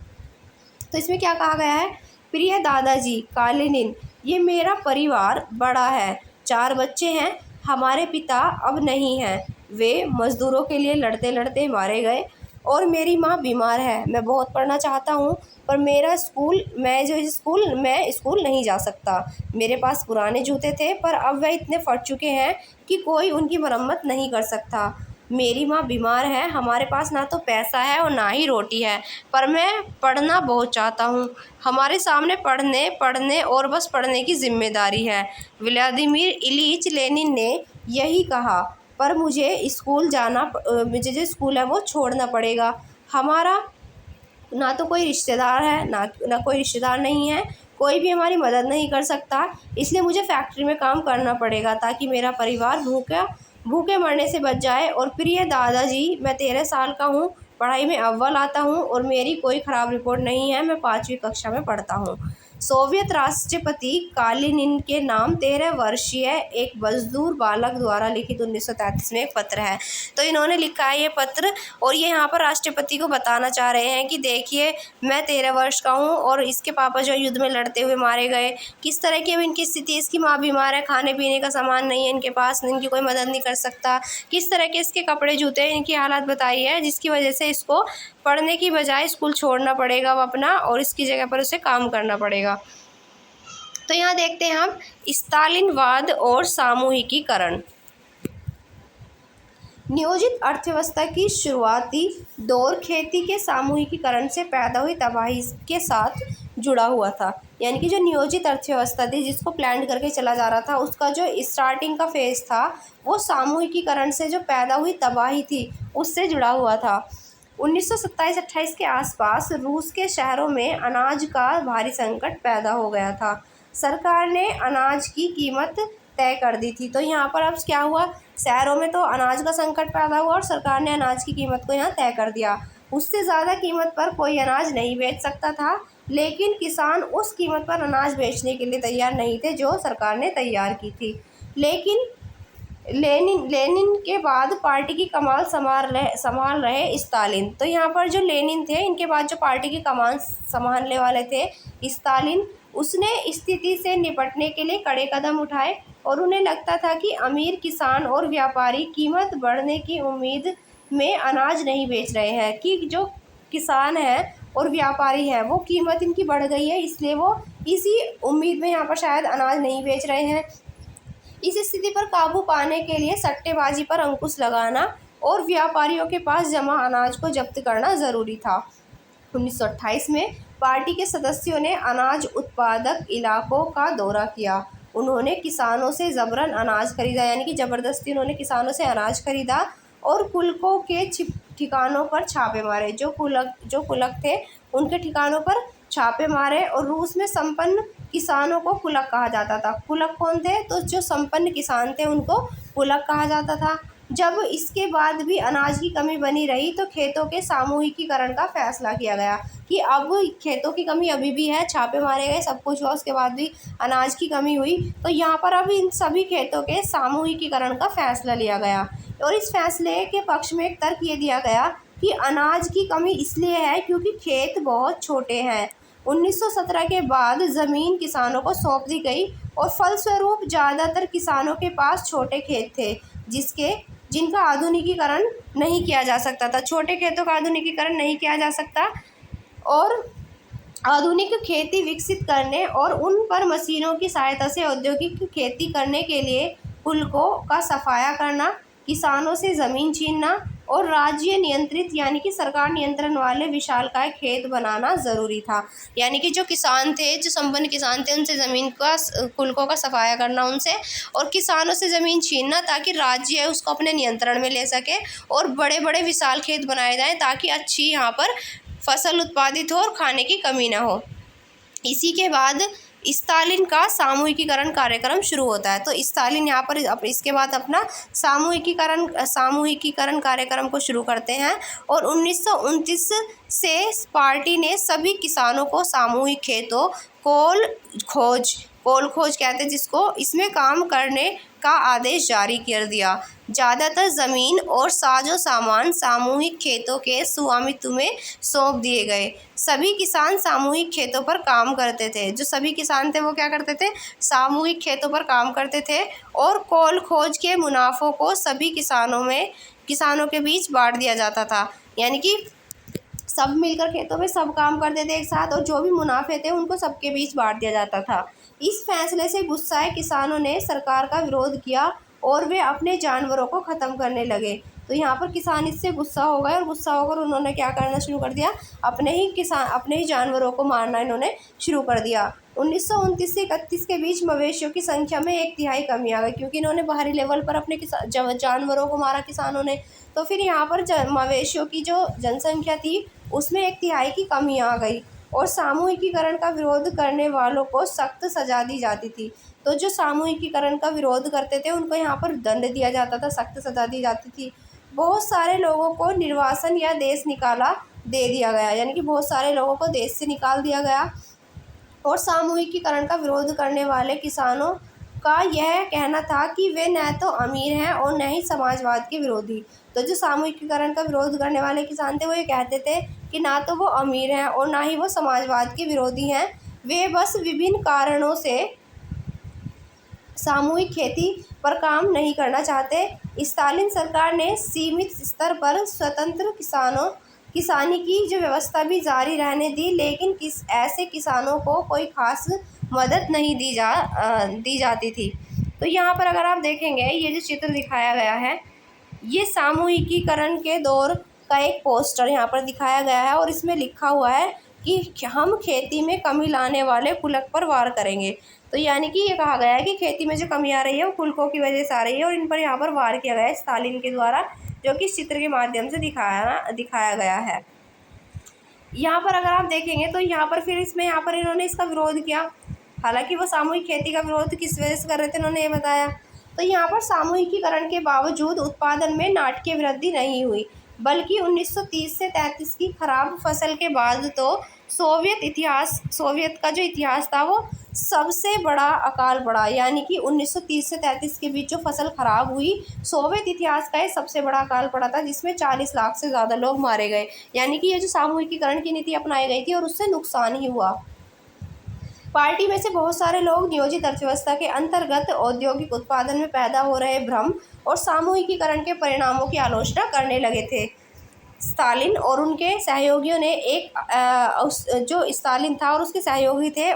तो इसमें क्या कहा गया है, प्रिय दादाजी कालिनिन, ये मेरा परिवार बड़ा है, 4 बच्चे हैं। हमारे पिता अब नहीं हैं, वे मज़दूरों के लिए लड़ते लड़ते मारे गए, और मेरी माँ बीमार है। मैं बहुत पढ़ना चाहता हूँ, पर मैं स्कूल नहीं जा सकता। मेरे पास पुराने जूते थे, पर अब वे इतने फट चुके हैं कि कोई उनकी मरम्मत नहीं कर सकता। मेरी माँ बीमार है, हमारे पास ना तो पैसा है और ना ही रोटी है, पर मैं पढ़ना बहुत चाहता हूँ। हमारे सामने पढ़ने और बस पढ़ने की जिम्मेदारी है। व्लादिमीर इलीच लेनिन ने यही कहा, पर मुझे मुझे जो स्कूल है वो छोड़ना पड़ेगा। हमारा ना तो कोई रिश्तेदार है, ना कोई रिश्तेदार नहीं है, कोई भी हमारी मदद नहीं कर सकता, इसलिए मुझे फैक्ट्री में काम करना पड़ेगा ताकि मेरा परिवार भूखे मरने से बच जाए। और प्रिय दादाजी, मैं 13 साल का हूँ, पढ़ाई में अव्वल आता हूँ और मेरी कोई ख़राब रिपोर्ट नहीं है। मैं 5वीं कक्षा में पढ़ता हूँ। सोवियत राष्ट्रपति कालिनिन के नाम 13 वर्षीय एक मजदूर बालक द्वारा लिखित 1933 में एक पत्र है। तो इन्होंने लिखा है ये पत्र, और ये यहाँ पर राष्ट्रपति को बताना चाह रहे हैं कि देखिए, मैं 13 वर्ष का हूँ और इसके पापा जो युद्ध में लड़ते हुए मारे गए, किस तरह की अब इनकी स्थिति, इसकी माँ बीमार है, खाने पीने का सामान नहीं है इनके पास, इनकी कोई मदद नहीं कर सकता, किस तरह के इसके कपड़े जूते, इनकी हालत बताई है, जिसकी वजह से इसको पढ़ने की बजाय स्कूल छोड़ना पड़ेगा अपना, और इसकी जगह पर उसे काम करना पड़ेगा। तो यहाँ देखते हैं हम स्टालिनवाद और सामूहिकीकरण। नियोजित अर्थव्यवस्था की शुरुआती दौर खेती के सामूहिकीकरण से पैदा हुई तबाही के साथ जुड़ा हुआ था। यानी कि जो नियोजित अर्थव्यवस्था थी, जिसको प्लान करके चला जा रहा था, उसका जो स्टार्टिंग का फेज़ था वो सामूहिकीकरण से जो पैदा हुई तबाही थी उससे जुड़ा हुआ था। 1927-28 के आसपास रूस के शहरों में अनाज का भारी संकट पैदा हो गया था। सरकार ने अनाज की कीमत तय कर दी थी। तो यहाँ पर अब क्या हुआ, शहरों में तो अनाज का संकट पैदा हुआ और सरकार ने अनाज की कीमत को यहाँ तय कर दिया। उससे ज़्यादा कीमत पर कोई अनाज नहीं बेच सकता था, लेकिन किसान उस कीमत पर अनाज बेचने के लिए तैयार नहीं थे जो सरकार ने तैयार की थी। लेकिन लेनिन के बाद पार्टी की कमान संभाल रहे स्टालिन। तो यहाँ पर जो लेनिन थे, इनके बाद जो पार्टी की कमान संभालने वाले थे स्टालिन, उसने स्थिति से निपटने के लिए कड़े कदम उठाए, और उन्हें लगता था कि अमीर किसान और व्यापारी कीमत बढ़ने की उम्मीद में अनाज नहीं बेच रहे हैं, कि जो किसान हैं और व्यापारी हैं वो कीमत इनकी बढ़ गई है, इसलिए वो इसी उम्मीद में यहाँ पर शायद अनाज नहीं बेच रहे हैं। इस स्थिति पर काबू पाने के लिए सट्टेबाजी पर अंकुश लगाना और व्यापारियों के पास जमा अनाज को जब्त करना ज़रूरी था। 1928 में पार्टी के सदस्यों ने अनाज उत्पादक इलाकों का दौरा किया। उन्होंने किसानों से ज़बरन अनाज खरीदा, यानी कि ज़बरदस्ती उन्होंने किसानों से अनाज खरीदा, और कुलकों के ठिकानों पर छापे मारे। जो कुलक थे उनके ठिकानों पर छापे मारे, और रूस में संपन्न किसानों को कुलक कहा जाता था। कुलक कौन थे, तो जो संपन्न किसान थे उनको कुलक कहा जाता था। जब इसके बाद भी अनाज की कमी बनी रही तो खेतों के सामूहिकीकरण का फैसला किया गया कि अब खेतों की कमी अभी भी है, छापे मारे गए, सब कुछ हुआ, उसके बाद भी अनाज की कमी हुई। तो यहाँ पर अब इन सभी खेतों के सामूहिकीकरण का फैसला लिया गया, और इस फैसले के पक्ष में एक तर्क ये दिया गया कि अनाज की कमी इसलिए है क्योंकि खेत बहुत छोटे हैं। 1917 के बाद ज़मीन किसानों को सौंप दी गई, और फलस्वरूप ज़्यादातर किसानों के पास छोटे खेत थे जिनका आधुनिकीकरण नहीं किया जा सकता था। छोटे खेतों का आधुनिकीकरण नहीं किया जा सकता, और आधुनिक खेती विकसित करने और उन पर मशीनों की सहायता से औद्योगिक खेती करने के लिए कुलकों का सफाया करना, किसानों से ज़मीन छीनना और राज्य नियंत्रित यानी कि सरकार नियंत्रण वाले विशालकाय खेत बनाना ज़रूरी था। यानी कि जो किसान थे, जो संपन्न किसान थे, उनसे ज़मीन का कुलकों का सफाया करना उनसे, और किसानों से ज़मीन छीनना ताकि राज्य है उसको अपने नियंत्रण में ले सके, और बड़े बड़े विशाल खेत बनाए जाएँ ताकि अच्छी यहाँ पर फसल उत्पादित हो और खाने की कमी न हो। इसी के बाद स्टालिन का सामूहिकीकरण कार्यक्रम शुरू होता है। तो स्टालिन यहाँ पर इसके बाद अपना सामूहिकीकरण कार्यक्रम को शुरू करते हैं और 1929 से पार्टी ने सभी किसानों को सामूहिक खेतों कोल खोज कहते हैं जिसको, इसमें काम करने का आदेश जारी कर दिया। ज़्यादातर ज़मीन और साजो सामान सामूहिक खेतों के स्वामित्व में सौंप दिए गए। सभी किसान सामूहिक खेतों पर काम करते थे। जो सभी किसान थे वो क्या करते थे, सामूहिक खेतों पर काम करते थे और कोल खोज के मुनाफों को सभी किसानों के बीच बांट दिया जाता था। यानी कि सब मिलकर खेतों में सब काम करते थे एक साथ और जो भी मुनाफे थे उनको सबके बीच बांट दिया जाता था। इस फैसले से गुस्साए किसानों ने सरकार का विरोध किया और वे अपने जानवरों को ख़त्म करने लगे। तो यहाँ पर किसान इससे गुस्सा हो गए और गुस्सा होकर उन्होंने क्या करना शुरू कर दिया, अपने ही जानवरों को मारना इन्होंने शुरू कर दिया। 1929 से 31 के बीच मवेशियों की संख्या में 1/3 कमी आ गई, क्योंकि इन्होंने बाहरी लेवल पर अपने जानवरों को मारा किसानों ने, तो फिर यहाँ पर मवेशियों की जो जनसंख्या थी उसमें 1/3 की कमी आ गई और सामूहिकीकरण का विरोध करने वालों को सख्त सजा दी जाती थी। तो जो सामूहिकीकरण का विरोध करते थे उनको यहाँ पर दंड दिया जाता था, सख्त सजा दी जाती थी। बहुत सारे लोगों को निर्वासन या देश निकाला दे दिया गया, यानी कि बहुत सारे लोगों को देश से निकाल दिया गया। और सामूहिकीकरण का विरोध करने वाले किसानों का यह कहना था कि वे न तो अमीर हैं और न ही समाजवाद के विरोधी। तो जो सामूहिकीकरण का विरोध करने वाले किसान थे वो ये कहते थे कि ना तो वो अमीर हैं और ना ही वो समाजवाद के विरोधी हैं, वे बस विभिन्न कारणों से सामूहिक खेती पर काम नहीं करना चाहते। स्टालिन सरकार ने सीमित स्तर पर स्वतंत्र किसानी की जो व्यवस्था भी जारी रहने दी, लेकिन ऐसे किसानों को कोई खास मदद नहीं दी जाती थी। तो यहाँ पर अगर आप देखेंगे ये जो चित्र दिखाया गया है ये सामूहिकीकरण के दौर का एक पोस्टर यहाँ पर दिखाया गया है और इसमें लिखा हुआ है कि हम खेती में कमी लाने वाले कुलक पर वार करेंगे। तो यानी कि ये कहा गया है कि खेती में जो कमी आ रही है वो कुलकों की वजह से आ रही है और इन पर यहाँ पर वार किया गया है स्टालिन के द्वारा, जो कि इस चित्र के माध्यम से दिखाया गया है। यहाँ पर अगर आप देखेंगे तो यहाँ पर फिर यहाँ पर इन्होंने इसका विरोध किया। हालांकि वो सामूहिक खेती का विरोध किस वजह से कर रहे थे इन्होंने ये बताया। तो यहाँ पर सामूहिकीकरण के बावजूद उत्पादन में नाटकीय वृद्धि नहीं हुई, बल्कि 1930 से 33 की खराब फसल के बाद तो सोवियत का जो इतिहास था वो सबसे बड़ा अकाल पड़ा। यानी कि 1930 से 33 के बीच जो फसल खराब हुई सोवियत इतिहास का ये सबसे बड़ा अकाल पड़ा था, जिसमें 40 लाख से ज़्यादा लोग मारे गए। यानी कि ये जो सामूहिकीकरण की नीति अपनाई गई थी और उससे नुकसान ही हुआ। पार्टी में से बहुत सारे लोग नियोजित अर्थव्यवस्था के अंतर्गत औद्योगिक उत्पादन में पैदा हो रहे भ्रम और सामूहिकीकरण के परिणामों की आलोचना करने लगे थे। स्टालिन और उनके सहयोगियों ने जो स्टालिन था और उसके सहयोगी थे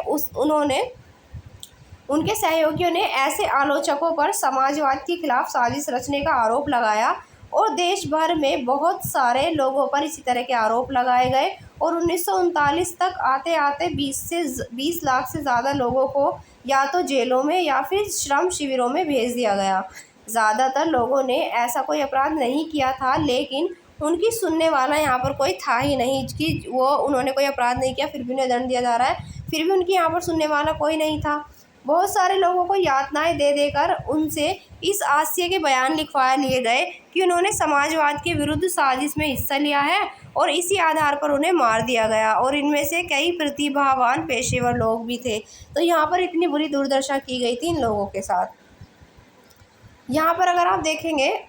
उनके सहयोगियों ने ऐसे आलोचकों पर समाजवाद के खिलाफ साजिश रचने का आरोप लगाया और देश भर में बहुत सारे लोगों पर इसी तरह के आरोप लगाए गए और 1939 तक आते आते 20 लाख से ज़्यादा लोगों को या तो जेलों में या फिर श्रम शिविरों में भेज दिया गया। ज़्यादातर लोगों ने ऐसा कोई अपराध नहीं किया था, लेकिन उनकी सुनने वाला यहाँ पर कोई था ही नहीं कि उन्होंने कोई अपराध नहीं किया फिर भी उन्हें दंड दिया जा रहा है, फिर भी उनकी यहाँ पर सुनने वाला कोई नहीं था। बहुत सारे लोगों को यातनाएं दे देकर उनसे इस आशय के बयान लिखवा लिए गए कि उन्होंने समाजवाद के विरुद्ध साजिश में हिस्सा लिया है और इसी आधार पर उन्हें मार दिया गया और इनमें से कई प्रतिभावान पेशेवर लोग भी थे। तो यहाँ पर इतनी बुरी दुर्दशा की गई थी इन लोगों के साथ। यहाँ पर अगर आप देखेंगे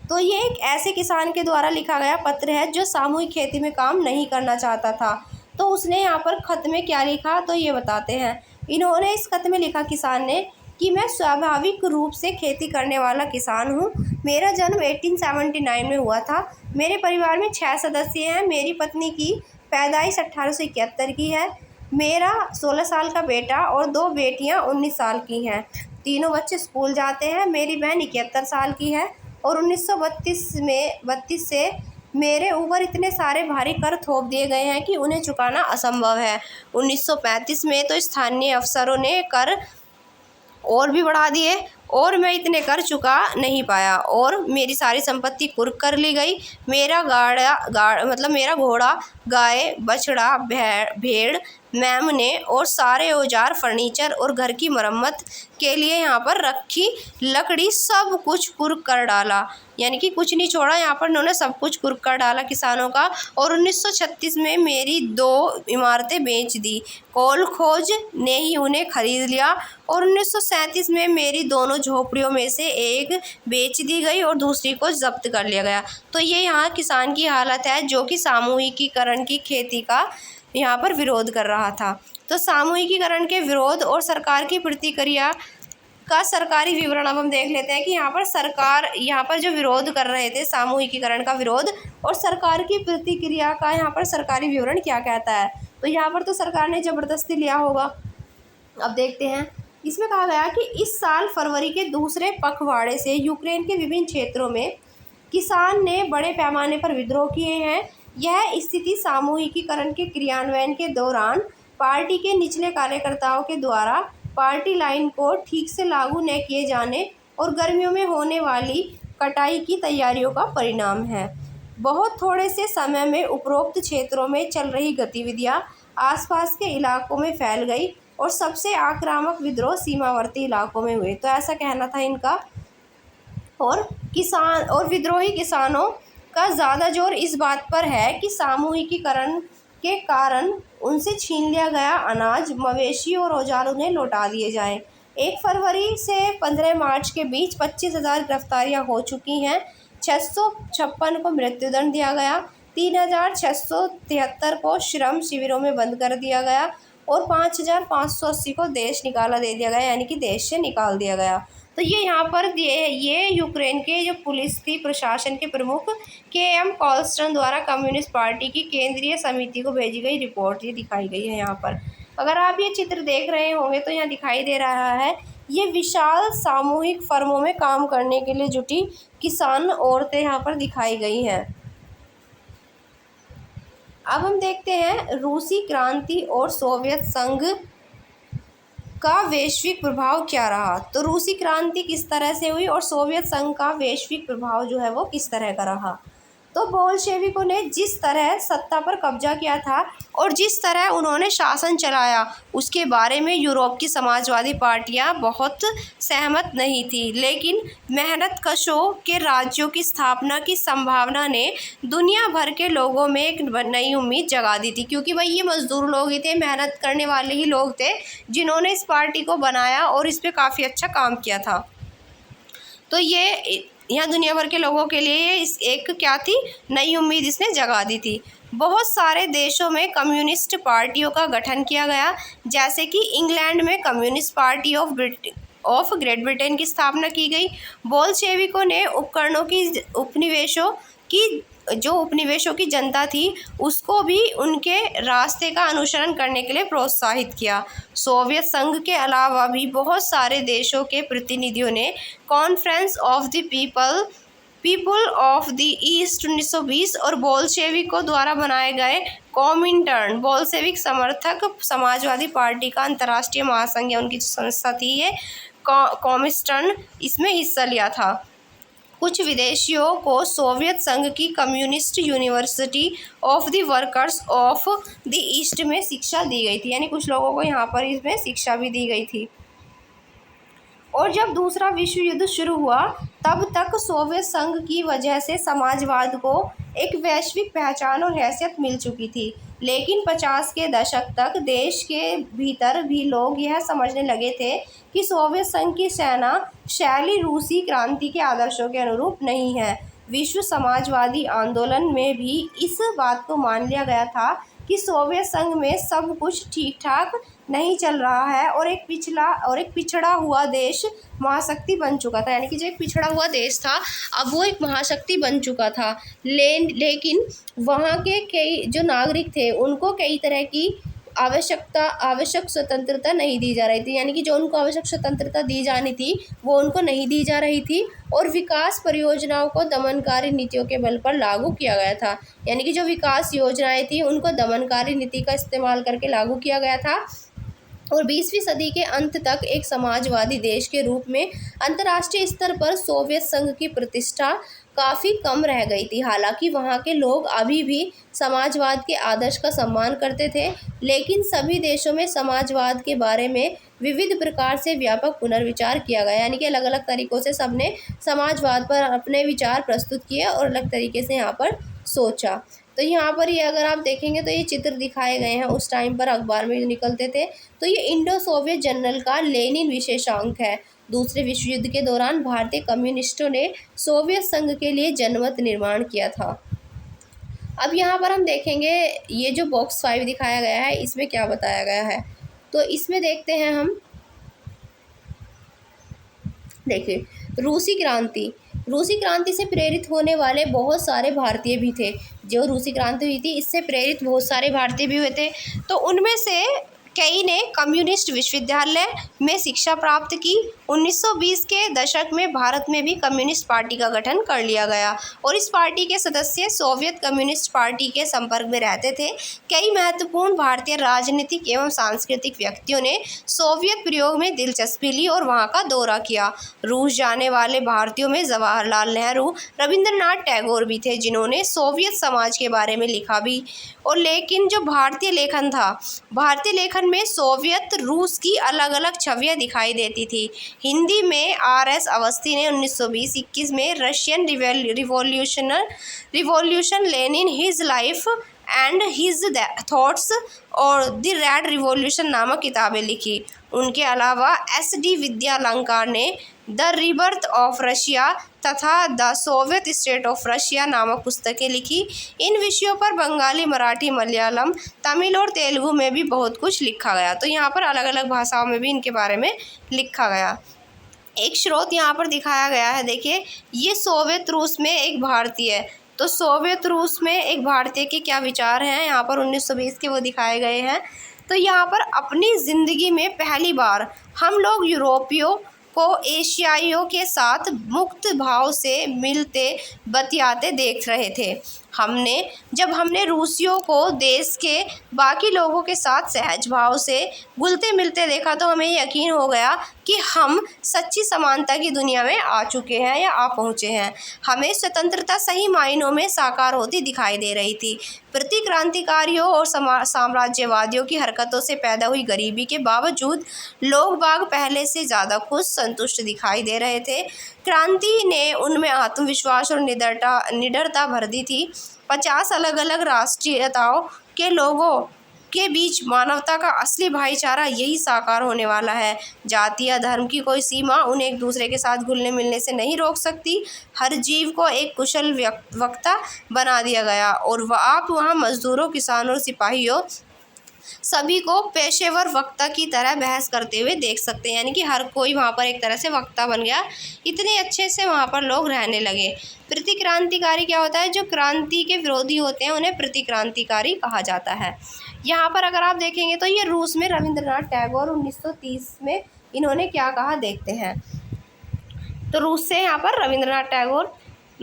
तो ये एक ऐसे किसान के द्वारा लिखा गया पत्र है जो सामूहिक खेती में काम नहीं करना चाहता था। तो उसने यहाँ पर खत में क्या लिखा तो ये बताते हैं। इन्होंने इस खत में लिखा किसान ने कि मैं स्वाभाविक रूप से खेती करने वाला किसान हूँ। मेरा जन्म 1879 में हुआ था। मेरे परिवार में 6 सदस्य हैं। मेरी पत्नी की पैदाइश 1871 की है। मेरा 16 साल का बेटा और 2 बेटियाँ 19 साल की हैं। तीनों बच्चे स्कूल जाते हैं। मेरी बहन 71 साल की है और 1932 से मेरे ऊपर इतने सारे भारी कर थोप दिए गए हैं कि उन्हें चुकाना असंभव है। 1935 में तो स्थानीय अफसरों ने कर और भी बढ़ा दिए और मैं इतने कर चुका नहीं पाया और मेरी सारी संपत्ति कुर्क कर ली गई। मेरा मेरा घोड़ा, गाय, बछड़ा, भेड़, मेमने और सारे औजार, फर्नीचर और घर की मरम्मत के लिए यहाँ पर रखी लकड़ी सब कुछ कुर्क कर डाला। यानी कि कुछ नहीं छोड़ा, यहाँ पर उन्होंने सब कुछ कुर्क कर डाला किसानों का। और 1936 में मेरी 2 इमारतें बेच दी। कोल खोज ने ही उन्हें खरीद लिया और 1937 में मेरी दोनों झोपड़ियों में से एक बेच दी गई और दूसरी को जब्त कर लिया गया। तो ये यहाँ किसान की हालत है जो कि सामूहिकीकरण की खेती का यहाँ पर विरोध कर रहा था। तो सामूहिकीकरण के विरोध और सरकार की प्रतिक्रिया का सरकारी विवरण अब हम देख लेते हैं कि यहाँ पर जो विरोध कर रहे थे सामूहिकीकरण का विरोध, और सरकार की प्रतिक्रिया का यहाँ पर सरकारी विवरण क्या कहता है। तो यहाँ पर तो सरकार ने ज़बरदस्ती लिया होगा। अब देखते हैं, इसमें कहा गया कि इस साल फरवरी के दूसरे पखवाड़े से यूक्रेन के विभिन्न क्षेत्रों में किसान ने बड़े पैमाने पर विद्रोह किए हैं। यह स्थिति सामूहिकीकरण के क्रियान्वयन के दौरान पार्टी के निचले कार्यकर्ताओं के द्वारा पार्टी लाइन को ठीक से लागू न किए जाने और गर्मियों में होने वाली कटाई की तैयारियों का परिणाम है। बहुत थोड़े से समय में उपरोक्त क्षेत्रों में चल रही गतिविधियां आसपास के इलाकों में फैल गई और सबसे आक्रामक विद्रोह सीमावर्ती इलाकों में हुए। तो ऐसा कहना था इनका। और विद्रोही किसानों का ज़्यादा जोर इस बात पर है कि सामूहिकीकरण के कारण उनसे छीन लिया गया अनाज, मवेशी और औजार उन्हें लौटा दिए जाएं। 1 फरवरी से 15 मार्च के बीच 25,000 गिरफ्तारियां हो चुकी हैं। 656 को मृत्युदंड दिया गया, 3,673 को श्रम शिविरों में बंद कर दिया गया और 5,580 को देश निकाला दे दिया गया, यानी कि देश से निकाल दिया गया। तो ये यहाँ पर ये यूक्रेन के जो पुलिस थी, प्रशासन के प्रमुख KM कॉल्स्टन द्वारा कम्युनिस्ट पार्टी की केंद्रीय समिति को भेजी गई रिपोर्ट ये दिखाई गई है यहाँ पर। अगर आप ये चित्र देख रहे होंगे तो यहाँ दिखाई दे रहा है ये विशाल सामूहिक फर्मों में काम करने के लिए जुटी किसान औरतें यहाँ पर दिखाई गई हैं। अब हम देखते हैं रूसी क्रांति और सोवियत संघ का वैश्विक प्रभाव क्या रहा। तो रूसी क्रांति किस तरह से हुई और सोवियत संघ का वैश्विक प्रभाव जो है वो किस तरह का रहा। तो बोल्शेविकों ने जिस तरह सत्ता पर कब्जा किया था और जिस तरह उन्होंने शासन चलाया उसके बारे में यूरोप की समाजवादी पार्टियां बहुत सहमत नहीं थी, लेकिन मेहनतकशों के राज्यों की स्थापना की संभावना ने दुनिया भर के लोगों में एक नई उम्मीद जगा दी थी। क्योंकि भाई ये मजदूर लोग ही थे, मेहनत करने वाले ही लोग थे जिन्होंने इस पार्टी को बनाया और इस पर काफ़ी अच्छा काम किया था। तो ये यहाँ दुनिया भर के लोगों के लिए इस एक क्या थी, नई उम्मीद इसने जगा दी थी। बहुत सारे देशों में कम्युनिस्ट पार्टियों का गठन किया गया, जैसे कि इंग्लैंड में communist party of great Britain की स्थापना की गई। बोल्शेविकों ने उपनिवेशों की जनता थी उसको भी उनके रास्ते का अनुसरण करने के लिए प्रोत्साहित किया। सोवियत संघ के अलावा भी बहुत सारे देशों के प्रतिनिधियों ने conference of the people of the east 1920 और बोल्शेविकों द्वारा बनाए गए कॉमिंटर्न बोल्शेविक समर्थक समाजवादी पार्टी का अंतर्राष्ट्रीय महासंघ या उनकी जो संस्था थी ये कॉमिस्टर्न, इसमें हिस्सा लिया था। कुछ विदेशियों को सोवियत संघ की communist university of the workers of the east में शिक्षा दी गई थी, यानी कुछ लोगों को यहाँ पर इसमें शिक्षा भी दी गई थी। और जब दूसरा विश्व युद्ध शुरू हुआ तब तक सोवियत संघ की वजह से समाजवाद को एक वैश्विक पहचान और हैसियत मिल चुकी थी, लेकिन 50 के दशक तक देश के भीतर भी लोग यह समझने लगे थे कि सोवियत संघ की सेना शैली रूसी क्रांति के आदर्शों के अनुरूप नहीं है। विश्व समाजवादी आंदोलन में भी इस बात को मान लिया गया था कि सोवियत संघ में सब कुछ ठीक ठाक नहीं चल रहा है और एक पिछड़ा हुआ देश महाशक्ति बन चुका था, यानी कि जो एक पिछड़ा हुआ देश था अब वो एक महाशक्ति बन चुका था। लेकिन वहाँ के कई जो नागरिक थे उनको कई तरह की आवश्यक स्वतंत्रता नहीं दी जा रही थी, यानी कि जो उनको आवश्यक स्वतंत्रता दी जानी थी वो उनको नहीं दी जा रही थी और विकास परियोजनाओं को दमनकारी नीतियों के बल पर लागू किया गया था, यानी कि जो विकास योजनाएं थी उनको दमनकारी नीति का इस्तेमाल करके लागू किया गया था। और 20वीं सदी के अंत तक एक समाजवादी देश के रूप में अंतर्राष्ट्रीय स्तर पर सोवियत संघ की प्रतिष्ठा काफ़ी कम रह गई थी। हालांकि वहाँ के लोग अभी भी समाजवाद के आदर्श का सम्मान करते थे, लेकिन सभी देशों में समाजवाद के बारे में विविध प्रकार से व्यापक पुनर्विचार किया गया, यानी कि अलग अलग तरीक़ों से सबने समाजवाद पर अपने विचार प्रस्तुत किए और अलग तरीके से यहाँ पर सोचा। तो यहाँ पर ये अगर आप देखेंगे तो ये चित्र दिखाए गए हैं, उस टाइम पर अखबार में जो निकलते थे। तो ये इंडो सोवियत जर्नल का लेनिन विशेषांक है। दूसरे विश्व युद्ध के दौरान भारतीय कम्युनिस्टों ने सोवियत संघ के लिए जनमत निर्माण किया था। अब यहाँ पर हम देखेंगे ये जो बॉक्स 5 दिखाया गया है, इसमें क्या बताया गया है। तो इसमें देखते हैं हम, देखिए रूसी क्रांति से प्रेरित होने वाले बहुत सारे भारतीय भी थे। जो रूसी क्रांति हुई थी, इससे प्रेरित बहुत सारे भारतीय भी हुए थे। तो उनमें से कई ने कम्युनिस्ट विश्वविद्यालय में शिक्षा प्राप्त की। 1920 के दशक में भारत में भी कम्युनिस्ट पार्टी का गठन कर लिया गया और इस पार्टी के सदस्य सोवियत कम्युनिस्ट पार्टी के संपर्क में रहते थे। कई महत्वपूर्ण भारतीय राजनीतिक एवं सांस्कृतिक व्यक्तियों ने सोवियत प्रयोग में दिलचस्पी ली और वहाँ का दौरा किया। रूस जाने वाले भारतीयों में जवाहरलाल नेहरू, रविंद्रनाथ टैगोर भी थे, जिन्होंने सोवियत समाज के बारे में लिखा भी। और लेकिन जो भारतीय लेखन था, भारतीय लेखन में सोवियत रूस की अलग अलग छवियां दिखाई देती थी। हिंदी में आर.एस. अवस्थी ने 1920-21 में Russian revolution, Lenin, his life and his thoughts और द रेड रिवॉल्यूशन नामक किताबें लिखी। उनके अलावा एस.डी. विद्यालंकार ने द रिबर्थ ऑफ रशिया तथा the Soviet state of Russia नामक पुस्तकें लिखी। इन विषयों पर बंगाली, मराठी, मलयालम, तमिल और तेलुगु में भी बहुत कुछ लिखा गया। तो यहाँ पर अलग अलग भाषाओं में भी इनके बारे में लिखा गया। एक स्रोत यहाँ पर दिखाया गया है, देखिए ये सोवियत रूस में एक भारतीय है। तो सोवियत रूस में एक भारतीय के क्या विचार हैं, यहाँ पर 1920 के वो दिखाए गए हैं। तो यहाँ पर अपनी ज़िंदगी में पहली बार हम लोग यूरोपियों को एशियाइयों के साथ मुक्त भाव से मिलते बतियाते देख रहे थे। जब हमने रूसियों को देश के बाकी लोगों के साथ सहज भाव से घुलते मिलते देखा तो हमें यकीन हो गया कि हम सच्ची समानता की दुनिया में आ चुके हैं या आ पहुँचे हैं। हमें स्वतंत्रता सही मायनों में साकार होती दिखाई दे रही थी। प्रतिक्रांतिकारियों और साम्राज्यवादियों की हरकतों से पैदा हुई गरीबी के बावजूद लोग बाग पहले से ज़्यादा खुश संतुष्ट दिखाई दे रहे थे। क्रांति ने उनमें आत्मविश्वास और निडरता भर दी थी। 50 अलग अलग राष्ट्रीयताओं के लोगों के बीच मानवता का असली भाईचारा यही साकार होने वाला है। जाति या धर्म की कोई सीमा उन्हें एक दूसरे के साथ घुलने मिलने से नहीं रोक सकती। हर जीव को एक कुशल वक्ता बना दिया गया और आप वहाँ मजदूरों, किसानों और सिपाहियों सभी को पेशेवर वक्ता की तरह बहस करते हुए देख सकते हैं, यानी कि हर कोई वहाँ पर एक तरह से वक्ता बन गया। इतने अच्छे से वहाँ पर लोग रहने लगे। प्रतिक्रांतिकारी क्या होता है, जो क्रांति के विरोधी होते हैं उन्हें प्रतिक्रांतिकारी कहा जाता है। यहाँ पर अगर आप देखेंगे तो ये रूस में रविंद्रनाथ टैगोर 1930 में इन्होंने क्या कहा देखते हैं। तो रूस से यहाँ पर रविंद्रनाथ टैगोर,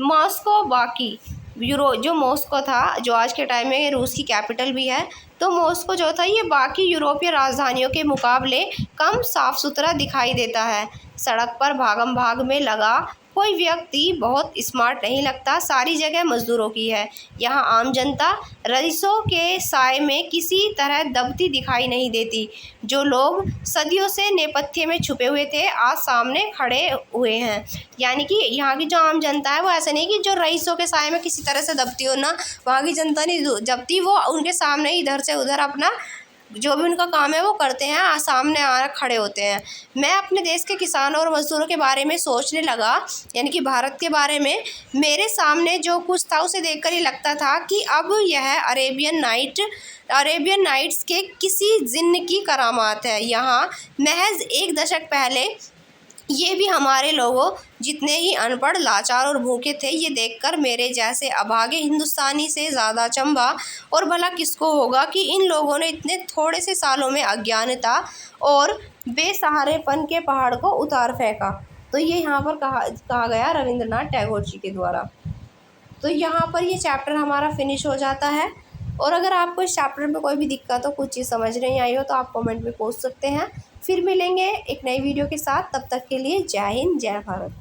मॉस्को बाकी जो मॉस्को था, जो आज के टाइम में रूस की कैपिटल भी है, तो मॉस्को जो था ये बाकी यूरोपीय राजधानियों के मुकाबले कम साफ सुथरा दिखाई देता है। सड़क पर भागम भाग में लगा कोई व्यक्ति बहुत स्मार्ट नहीं लगता। सारी जगह मजदूरों की है। यहाँ आम जनता रईसों के साए में किसी तरह दबती दिखाई नहीं देती। जो लोग सदियों से नेपथ्य में छुपे हुए थे आज सामने खड़े हुए हैं। यानी कि यहाँ की जो आम जनता है वो ऐसा नहीं कि जो रईसों के साए में किसी तरह से दबती हो, ना वहाँ की जनता नहीं दबती, वो उनके सामने इधर से उधर अपना जो भी उनका काम है वो करते हैं, सामने आ खड़े होते हैं। मैं अपने देश के किसानों और मजदूरों के बारे में सोचने लगा, यानी कि भारत के बारे में। मेरे सामने जो कुछ था उसे देखकर ही लगता था कि अब यह अरेबियन नाइट्स के किसी जिन्न की करामात है। यहाँ महज एक दशक पहले ये भी हमारे लोगों जितने ही अनपढ़, लाचार और भूखे थे। ये देखकर मेरे जैसे अभागे हिंदुस्तानी से ज़्यादा अचंभा और भला किसको होगा कि इन लोगों ने इतने थोड़े से सालों में अज्ञानता और बेसहारेपन के पहाड़ को उतार फेंका। तो ये यहाँ पर कहा गया रविंद्रनाथ टैगोर जी के द्वारा। तो यहाँ पर ये चैप्टर हमारा फिनिश हो जाता है। और अगर आपको इस चैप्टर में कोई भी दिक्कत हो, कुछ चीज़ समझ नहीं आई हो, तो आप कमेंट में पूछ सकते हैं। फिर मिलेंगे एक नई वीडियो के साथ, तब तक के लिए जय हिंद जय भारत।